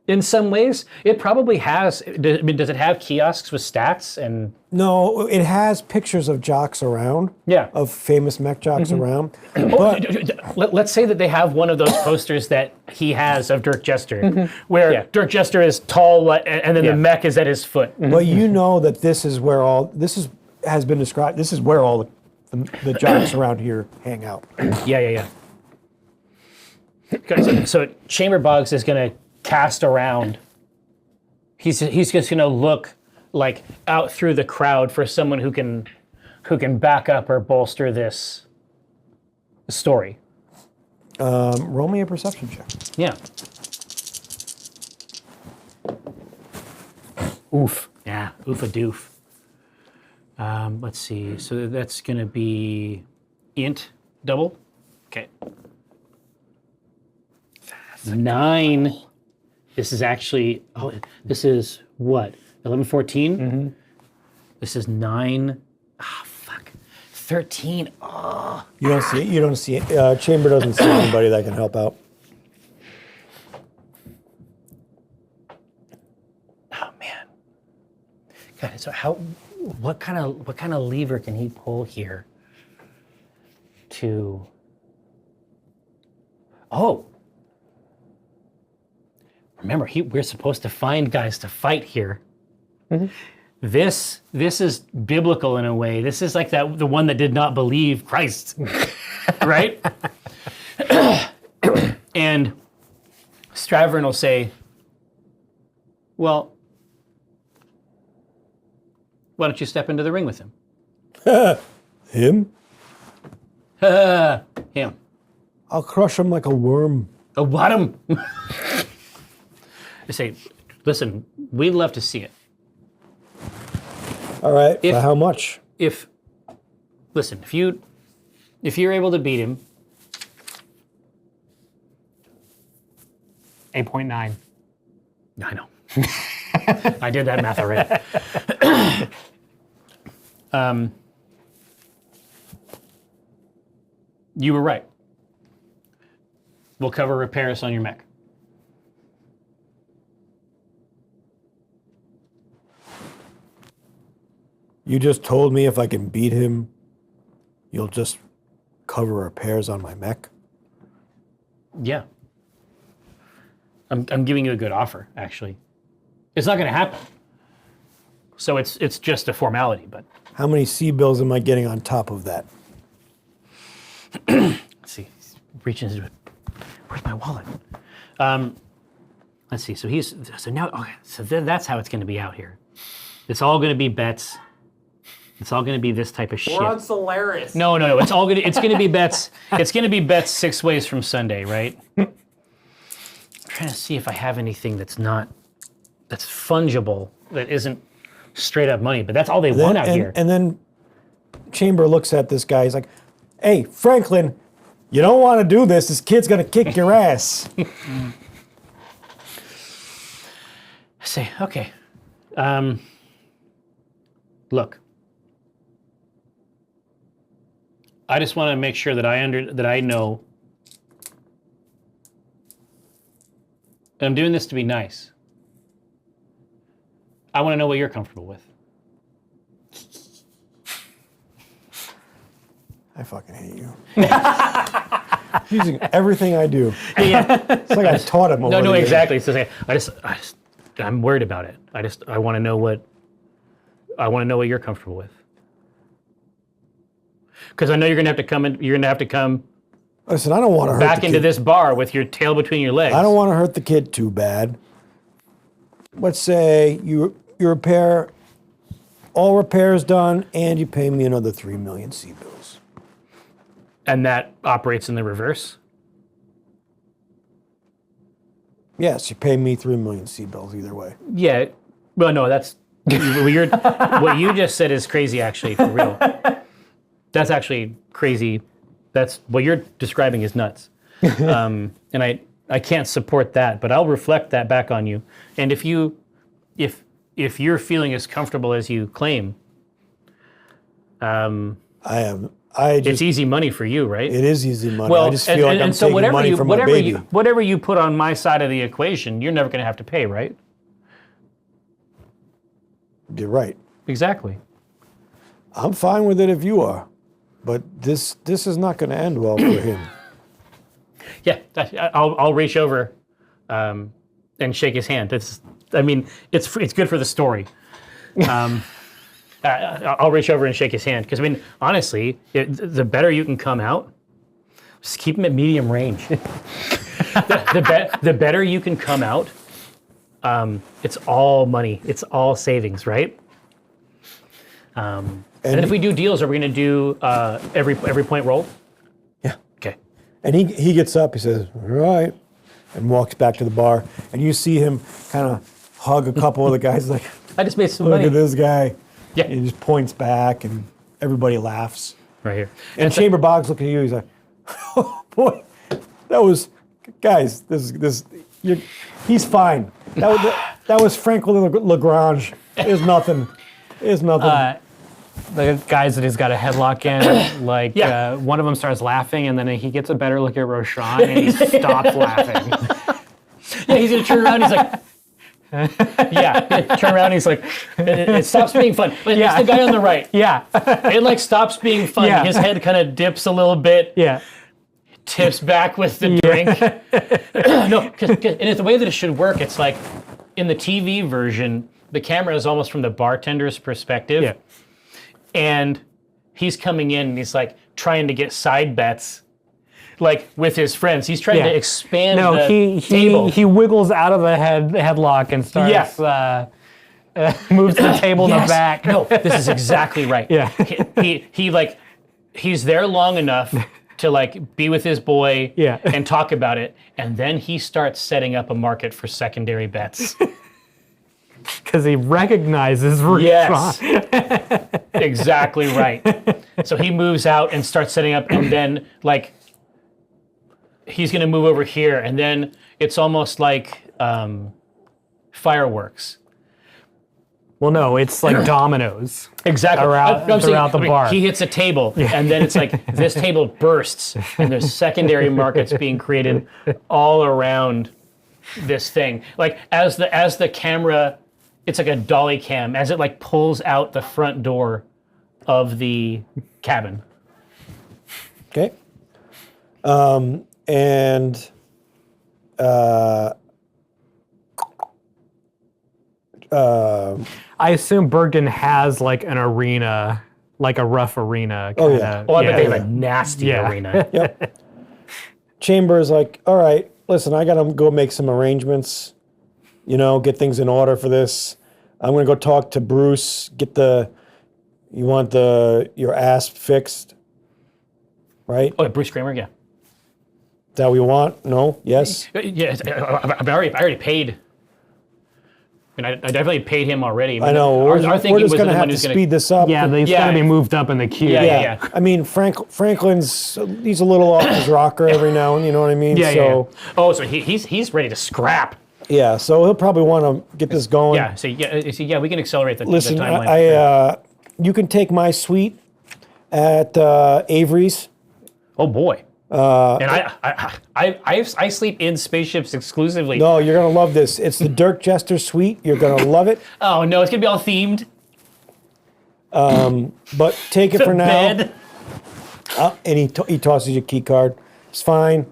In some ways, it probably has. Does it have kiosks with stats and? No, it has pictures of jocks around. Yeah. Of famous mech jocks around. But let's say that they have one of those posters that he has of Dirk Jester, where Dirk Jester is tall and then the mech is at his foot. But you know that this is where has been described. This is where all the jocks around here hang out. Yeah. So Chamber Boggs is going to cast around. He's just going to look like out through the crowd for someone who can back up or bolster this story. Roll me a perception check. Yeah. Oof. Yeah. Oof a doof. Let's see. So that's going to be int double. Okay. 9. This is actually, this is what? 11, 14? This is 9. 13. Oh. You don't see it. Chamber doesn't see anybody that can help out. Oh man. God, so what kind of lever can he pull here to? Oh. Remember, we're supposed to find guys to fight here. This is biblical in a way. This is like the one that did not believe Christ, right? And Stravern will say, well, why don't you step into the ring with him? Him? Him. I'll crush him like a worm. Oh, what him? I say, listen, we'd love to see it. All right, for how much? If you're able to beat him, 8.9. I know. I did that math already. You were right. We'll cover repairs on your mech. You just told me if I can beat him, you'll just cover repairs on my mech? Yeah. I'm giving you a good offer, actually. It's not going to happen. So it's just a formality, but... How many C-bills am I getting on top of that? Let's see. Reaching into it. Where's my wallet? Let's see. So that's how it's going to be out here. It's all going to be bets. It's all going to be this type of shit. We're on Solaris. No. It's going to be bets. It's going to be bets 6 ways from Sunday, right? I'm trying to see if I have anything that's fungible, that isn't straight up money, but that's all they want out here. And then Chamber looks at this guy. He's like, "Hey, Franklin, you don't want to do this. This kid's gonna kick your ass." I say, okay. Look, I just want to make sure that I know. And I'm doing this to be nice. I want to know what you're comfortable with. I fucking hate you. Using everything I do. Yeah. It's like I taught him. No, exactly. It's just like, I'm worried about it. I want to know what you're comfortable with. Because I know you're gonna have to come in. You're gonna have to come. Listen, I don't want to hurt back the into kid. this bar with your tail between your legs. I don't want to hurt the kid too bad. Let's say you repair, all repairs done, and you pay me another 3 million C-bills. And that operates in the reverse? Yes, you pay me 3 million C-bills either way. Yeah. Well, no, that's what you just said is crazy. Actually, for real, that's actually crazy. That's what you're describing is nuts, and I can't support that. But I'll reflect that back on you. And if you're feeling as comfortable as you claim, it's easy money for you, right? It is easy money. Well, I just feel like I'm so taking money from my baby. Whatever you put on my side of the equation, you're never going to have to pay, right? You're right. Exactly. I'm fine with it if you are, but this is not going to end well for him. Yeah, I'll reach over and shake his hand. It's good for the story. I'll reach over and shake his hand because honestly, the better you can come out, just keep him at medium range. the better you can come out, it's all money. It's all savings, right? And if we do deals, are we going to do every point roll? Yeah. Okay. And he gets up, he says, "All right," and walks back to the bar. And you see him kind of hug a couple of the guys like, I just made some "Look money. at this guy." Yeah. And he just points back and everybody laughs. Right here. And Chamber Boggs looking at you, he's like, "Oh boy, he's fine. That was Franklin Lagrange. There's nothing. The guys that he's got a headlock in, one of them starts laughing, and then he gets a better look at Roshan, and he stops laughing. Yeah, he's gonna turn around. He's like, turn around. He's like, it stops being fun. But it's the guy on the right. Yeah. It stops being fun. Yeah. His head kind of dips a little bit. Yeah. Tips back with the drink. No, and it's the way that it should work. It's like in the TV version, the camera is almost from the bartender's perspective. Yeah. And he's coming in and he's like trying to get side bets, like with his friends. He's trying to expand the table. He wiggles out of the headlock and starts moves the table in the back. No, this is exactly right. Yeah. He's there long enough to be with his boy and talk about it, and then he starts setting up a market for secondary bets. Because he recognizes Roshan. Yes. Exactly right. So he moves out and starts setting up, and then he's going to move over here, and then it's almost like fireworks. Well, no, it's like dominoes. Exactly. Throughout the bar. He hits a table, and then it's like this table bursts, and there's secondary markets being created all around this thing. Like as the camera, it's like a dolly cam as it pulls out the front door of the cabin. Okay. I assume Burton has an arena, a rough arena. Oh, yeah. I bet they have a nasty arena. Yep. Chamber is like, "All right, listen, I gotta go make some arrangements. Get things in order for this. I'm gonna go talk to Bruce. You want your ass fixed, right? Oh, Bruce Kramer, yeah. Is that what you want? No? Yes? Yes, I already paid. I definitely paid him already. I know. We're just going to have to speed this up. Yeah, he's got to be moved up in the queue. Yeah. I mean, Franklin's, he's a little off his rocker every now and, you know what I mean? Yeah. Oh, so he's ready to scrap. Yeah, so he'll probably want to get this going. Yeah, so we can accelerate the Listen, timeline. You can take my suite at Avery's. Oh boy. And I sleep in spaceships exclusively. No, you're gonna love this. It's the Dirk Jester suite. You're gonna love it. Oh no, it's gonna be all themed. But take it for now. Bed. And he tosses you a key card. It's fine.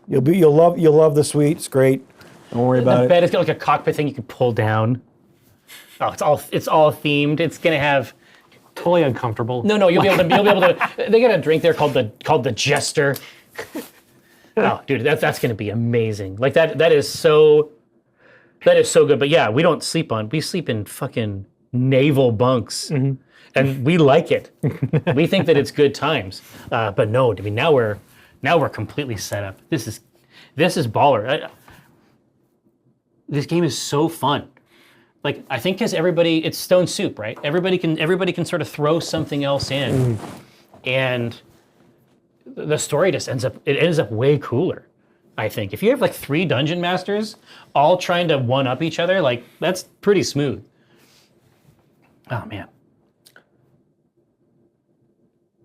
You'll love the suite. It's great. Don't worry about The it. bed has got like a cockpit thing you can pull down. Oh, it's all themed. It's gonna have. Totally uncomfortable. No, you'll be able to. They got a drink there called the Jester. Oh, dude, that's gonna be amazing. Like that is so good. But yeah, we sleep in fucking naval bunks, and we like it. We think that it's good times. But no, I mean now we're completely set up. This is baller. This game is so fun. Like I think because it's stone soup, right? Everybody can sort of throw something else in, and the story just ends up way cooler. I think if you have like 3 dungeon masters all trying to one up each other, like that's pretty smooth. Oh man.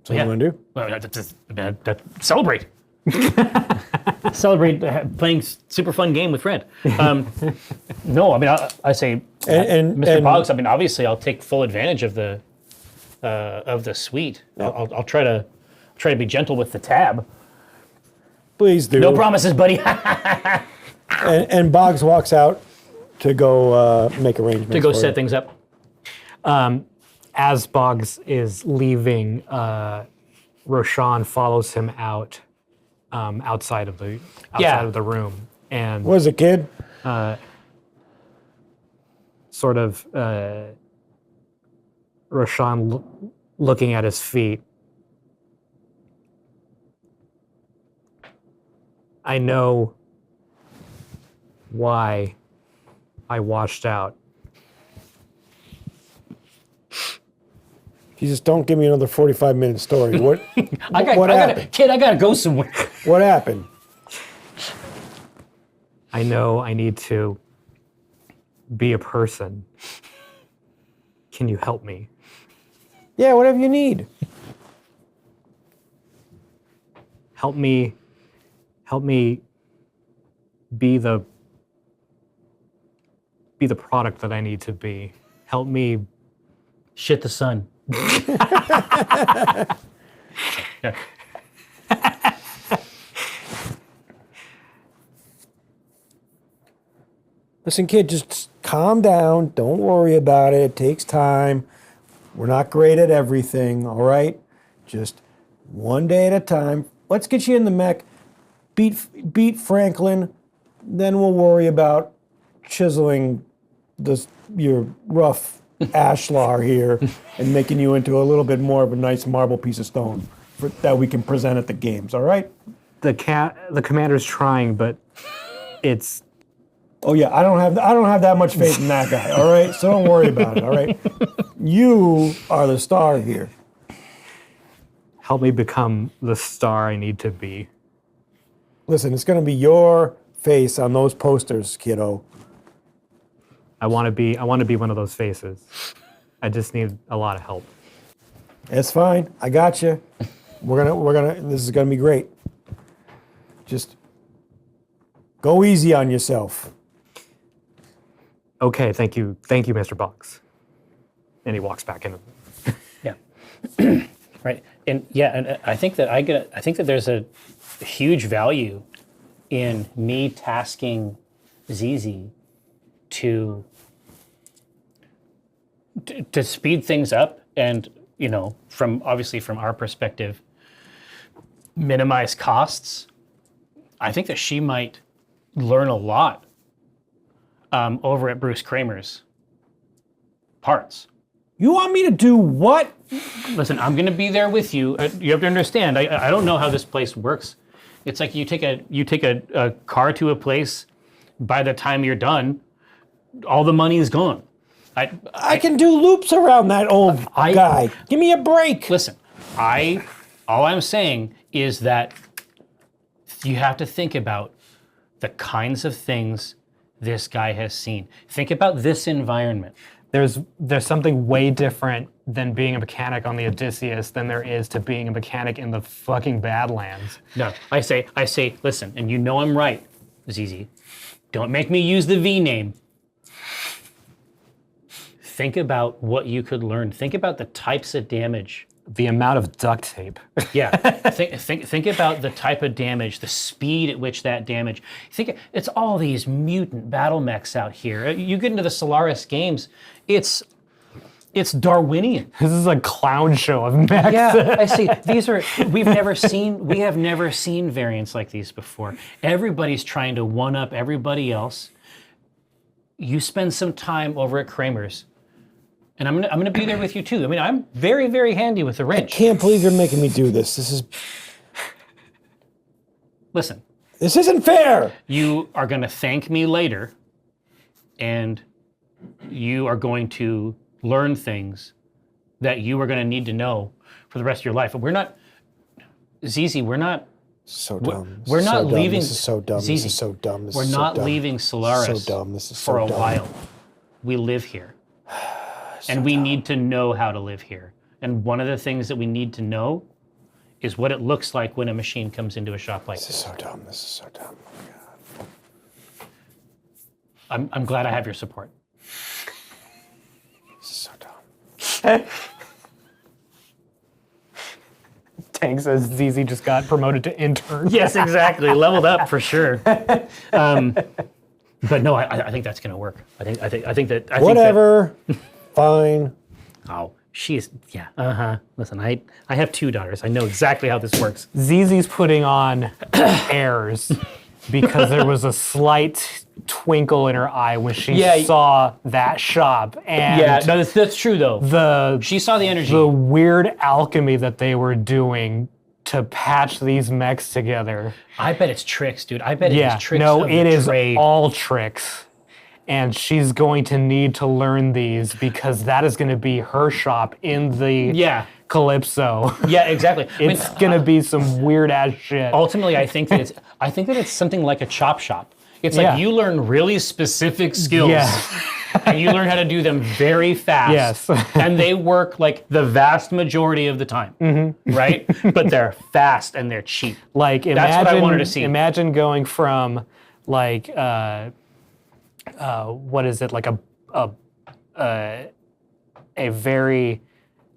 So What do you want to do? Well, celebrate. Celebrate playing super fun game with Fred. No, I mean I say, And Mr. Boggs. I mean obviously I'll take full advantage of the suite. I'll try to be gentle with the tab. Please do. No promises, buddy. And Boggs walks out to go make arrangements. To go for set you. things up. As Boggs is leaving, Roshan follows him out outside of the room, and What is it, kid? sort of Roshan looking at his feet. I know why I washed out. Jesus, don't give me another 45-minute story. What happened? Kid, I gotta go somewhere. What happened? I know I need to be a person. Can you help me? Yeah, whatever you need. Help me be the product that I need to be. Help me Shit the sun. Yeah. Listen, kid, just calm down. Don't worry about it. It takes time. We're not great at everything, all right? Just one day at a time. Let's get you in the mech. Beat Franklin. Then we'll worry about chiseling your rough ashlar here and making you into a little bit more of a nice marble piece of stone that we can present at the games, all right? the commander's trying, but it's Oh yeah, I don't have that much faith in that guy, all right? So don't worry about it, all right? You are the star here. help me become the star I need to be. Listen, it's going to be your face on those posters, kiddo. I want to be one of those faces. I just need a lot of help. It's fine. I got you. This is going to be great. Just go easy on yourself. Okay, thank you, Mr. Boggs. And he walks back in. Yeah. Right. And yeah, and I think that there's a huge value in me tasking ZZ to speed things up and, from our perspective, minimize costs. I think that she might learn a lot over at Bruce Kramer's parts. You want me to do what? Listen, I'm going to be there with you. You have to understand. I don't know how this place works. It's like you take a car to a place. By the time you're done, all the money is gone. I can do loops around that old guy. Give me a break. Listen, all I'm saying is that you have to think about the kinds of things this guy has seen. Think about this environment. There's something way different than being a mechanic on the Odysseus than there is to being a mechanic in the fucking Badlands. No, I say, listen, and you know I'm right, ZZ. Don't make me use the V name. Think about what you could learn. Think about the types of damage. The amount of duct tape. Yeah, think about the type of damage, the speed at which that damage. Think it's all these mutant battle mechs out here. You get into the Solaris games, it's Darwinian. This is a clown show of mechs. Yeah, I see. We have never seen variants like these before. Everybody's trying to one up everybody else. You spend some time over at Kramer's. And I'm gonna be there with you too. I mean, I'm very, very handy with the I wrench. can't believe you're making me do this. Listen, This isn't fair. you are gonna thank me later, and you are going to learn things that you are gonna need to know for the rest of your life. And we're not, ZZ, we're not So dumb. We're So not dumb. leaving. This is so dumb. ZZ, This is so dumb. This we're is so not dumb. leaving Solaris So dumb. This is so for a dumb. while. We live here. And we need to know how to live here. And one of the things that we need to know is what it looks like when a machine comes into a shop like This this. is so dumb. This is so dumb. Oh my God. I'm glad I have your support. This is so dumb. Tank says ZZ just got promoted to intern. Yes, exactly. Leveled up for sure. But no, I think that's going to work. I think that. Whatever. Fine. Oh, she is. Yeah. Listen, I have 2 daughters. I know exactly how this works. ZZ's putting on airs because there was a slight twinkle in her eye when she saw that shop. And Yeah. No, that's true though. She saw the energy. the weird alchemy that they were doing to patch these mechs together. I bet it's tricks, dude. I bet it Yeah, is tricks. no, of it the is trade. all tricks. And she's going to need to learn these because that is going to be her shop in the Yeah. Calypso. Yeah, exactly. It's going to be some weird ass shit. Ultimately, I think that it's something like a chop shop. It's Yeah. like you learn really specific skills, Yeah. and you learn how to do them very fast. Yes. And they work like the vast majority of the time, right? But they're fast and they're cheap. Like imagine, That's what I wanted to see. Imagine going from like what is it, like a very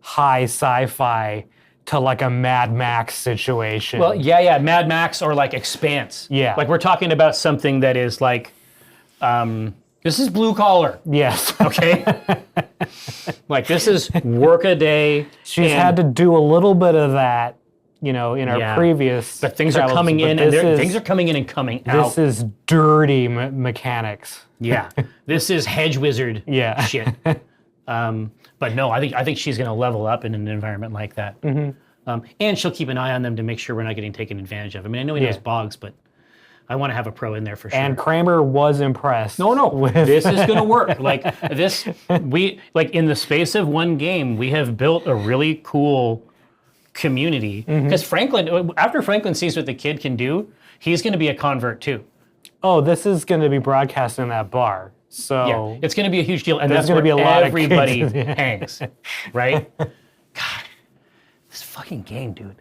high sci-fi to like a Mad Max situation. Well, yeah, Mad Max or like Expanse. Yeah. Like we're talking about something that is like, this is blue collar, yes. okay? Like this is work a day. She's had to do a little bit of that, in our Yeah. previous. But things are travels, coming but in, and this is- things are coming in and coming out. This is dirty mechanics. Yeah, this is hedge wizard Yeah. shit. But no, I think she's going to level up in an environment like that. And she'll keep an eye on them to make sure we're not getting taken advantage of. I mean, I know he knows Boggs, but I want to have a pro in there for sure. And Kramer was impressed. No, this is going to work. Like this, in the space of one game, we have built a really cool community. Because after Franklin sees what the kid can do, he's going to be a convert too. Oh, this is going to be broadcast in that bar. So Yeah, it's going to be a huge deal, and There's that's gonna where be a lot of everybody kids. hangs, right? God, this fucking game, dude.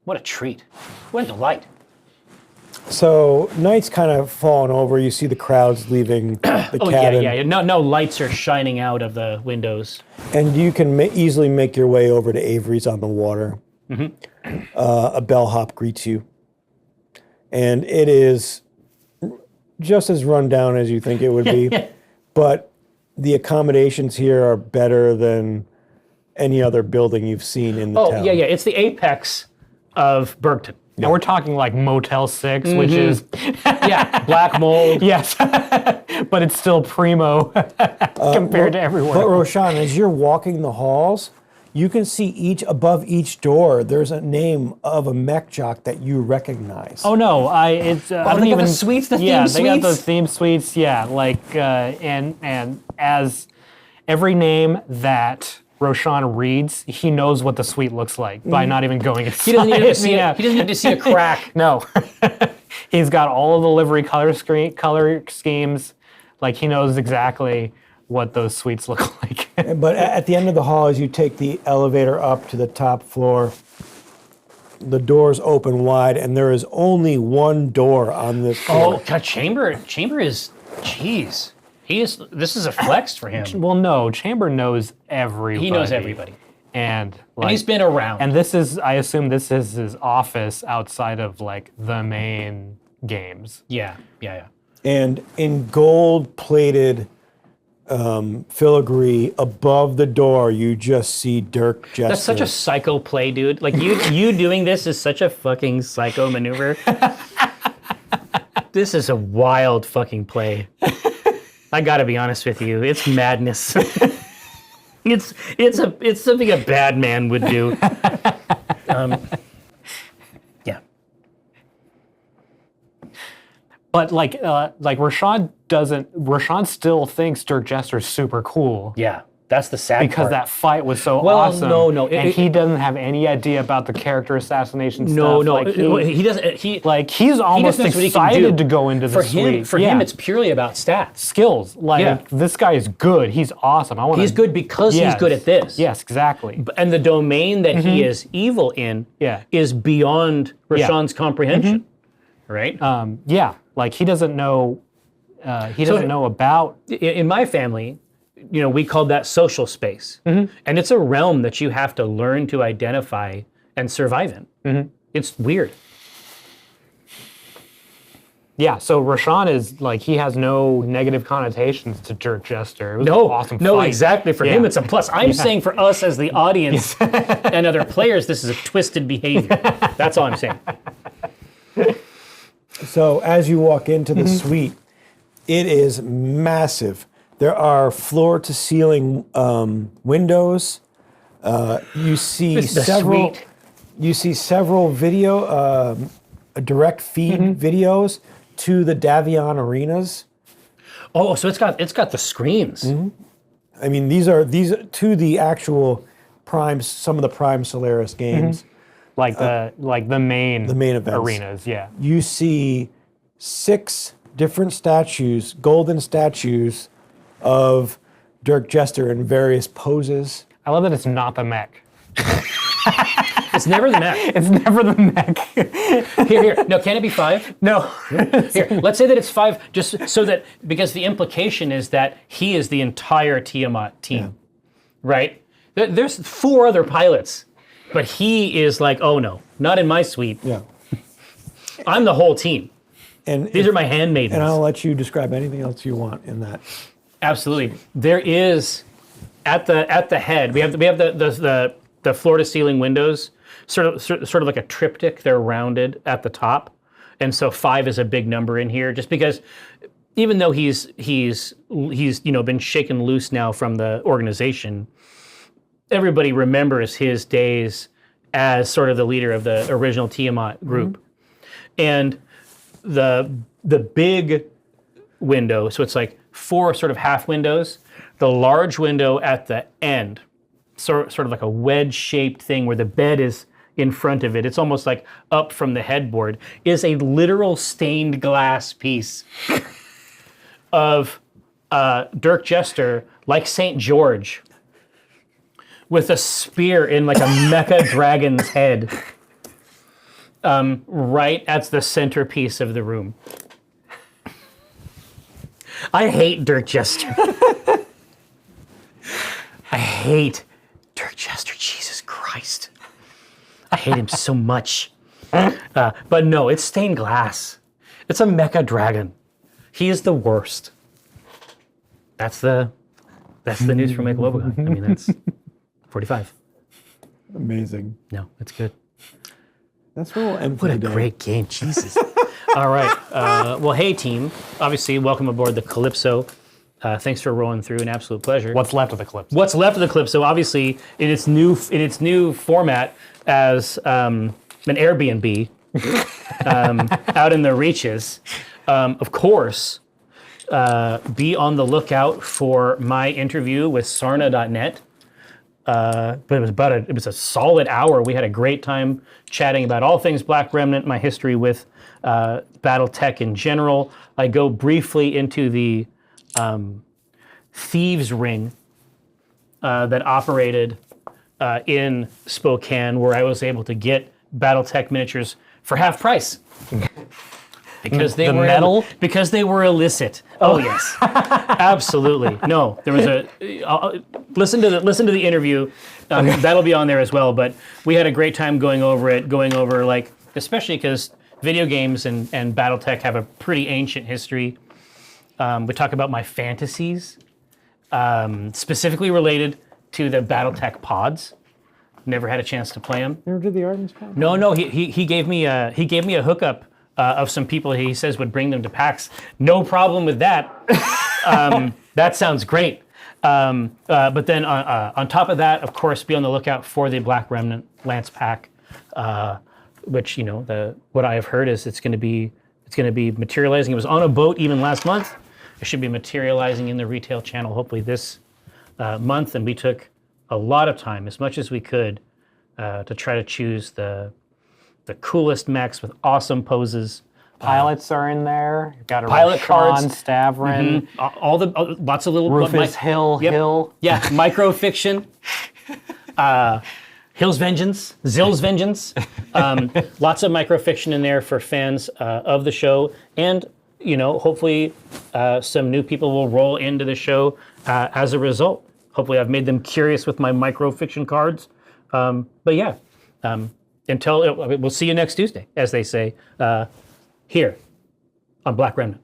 What a treat. What a delight. So night's kind of falling over. You see the crowds leaving the Oh, cabin. yeah. No lights are shining out of the windows. And you can easily make your way over to Avery's on the water. A bellhop greets you. And it is just as run down as you think it would be. But the accommodations here are better than any other building you've seen in the town. Yeah. It's the apex of Burton. And we're talking like Motel 6, which is Yeah, black mold. yes, but it's still primo compared to everywhere. But Roshan, as you're walking the halls, you can see above each door, there's a name of a mech jock that you recognize. Oh no! I don't they got even the suites, the yeah, theme they got suites? those theme suites. Yeah, like and as every name that Roshan reads, he knows what the suite looks like by not even going inside. He doesn't need to see he doesn't need to see a crack. No, he's got all of the livery color schemes. Like he knows exactly what those suites look like. But at the end of the hall, as you take the elevator up to the top floor, the doors open wide, and there is only one door on this floor. Oh, God, Chamber is, jeez. This is a flex for him. Well, no, Chamber knows everybody. He knows everybody. And like, And he's been around. And this is, I assume this is his office outside of like the main games. Yeah. And in gold-plated filigree above the door, you just see Dirk Jester. That's such a psycho play, dude. Like, you doing this is such a fucking psycho maneuver. This is a wild fucking play. I gotta be honest with you. It's madness. It's something a bad man would do. Yeah. But like Roshan still thinks Dirk Jester's super cool. Yeah. That's the sad Because part. that fight was so Well, awesome. no, and he doesn't have any idea about the character assassination No, stuff. he doesn't. He's almost knows what he can do. excited to go into the suite. For him, it's purely about stats. skills. This guy is good. He's awesome. He's good because he's good at this. Yes, exactly. And the domain that he is evil in is beyond Roshan's comprehension, right? He doesn't know. He doesn't know about. In my family, we called that social space. And it's a realm that you have to learn to identify and survive in. It's weird. Yeah, so Roshan is like, he has no negative connotations to Dirk Jester. It was an awesome No, fight. exactly. For him, it's a plus. I'm saying for us as the audience and other players, this is a twisted behavior. That's all I'm saying. So as you walk into the suite, it is massive. There are floor-to-ceiling windows. You see This is the several. suite. You see several video, direct feed videos to the Davion arenas. Oh, so it's got the screens. I mean, these are to the actual some of the Prime Solaris games. Like the main events. arenas, yeah. You see 6 different statues, golden statues, of Dirk Jester in various poses. I love that it's not the mech. It's never the mech. It's never the mech. Here. No, can it be 5? No. Here, let's say that it's 5, just so that, because the implication is that he is the entire Tiamat team, right? There's 4 other pilots, but he is like, oh no, not in my suite. Yeah. I'm the whole team. And These are my handmaidens. And I'll let you describe anything else you want in that. Absolutely. There is at the head. We have the floor to ceiling windows, sort of like a triptych. They're rounded at the top, and so 5 is a big number in here. Just because, even though he's been shaken loose now from the organization, everybody remembers his days as sort of the leader of the original Tiamat group, and the big window. So it's like 4 sort of half windows. The large window at the end, sort of like a wedge-shaped thing where the bed is in front of it. It's almost like up from the headboard, is a literal stained glass piece of Dirk Jester, like St. George, with a spear in like a mecha dragon's head, right at the centerpiece of the room. I hate Dirk Jester. I hate Dirk Jester. Jesus Christ. I hate him so much. But no, it's stained glass. It's a mecha dragon. He is the worst. That's the news from Mike Lobogon. I mean, that's 45. Amazing. No, it's good. That's where we'll end What a today. great game, Jesus. All right. Well, hey, team. Obviously, welcome aboard the Calypso. Thanks for rolling through. An absolute pleasure. What's left of the Calypso? What's left of the Calypso? Obviously, in its new format as an Airbnb out in the reaches. Of course, be on the lookout for my interview with Sarna.net. But it was a solid hour. We had a great time chatting about all things Black Remnant, my history with Battletech in general. I go briefly into the thieves ring that operated in Spokane, where I was able to get Battletech miniatures for half price. Because they were metal? Because they were illicit. Oh yes, absolutely. No, there was listen to the interview. That'll be on there as well. But we had a great time going over like, especially because video games and BattleTech have a pretty ancient history. We talk about my fantasies, specifically related to the BattleTech pods. Never had a chance to play them. Never did the Artemis pod? No. He gave me a hookup. Of some people he says would bring them to PAX. No problem with that. That sounds great. But then on top of that, of course, be on the lookout for the Black Remnant Lance Pack, which what I have heard is it's going to be materializing. It was on a boat even last month. It should be materializing in the retail channel hopefully this month. And we took a lot of time, as much as we could, to try to choose the coolest mechs with awesome poses. Pilots are in there. You've got a Pilot Roshan, cards. Stavrin, Lots of little Rufus Hill. Yeah, microfiction. Hill's Vengeance, Zill's Vengeance. Lots of microfiction in there for fans of the show, and hopefully some new people will roll into the show as a result. Hopefully, I've made them curious with my microfiction cards. But yeah. We'll see you next Tuesday, as they say, here on Black Remnant.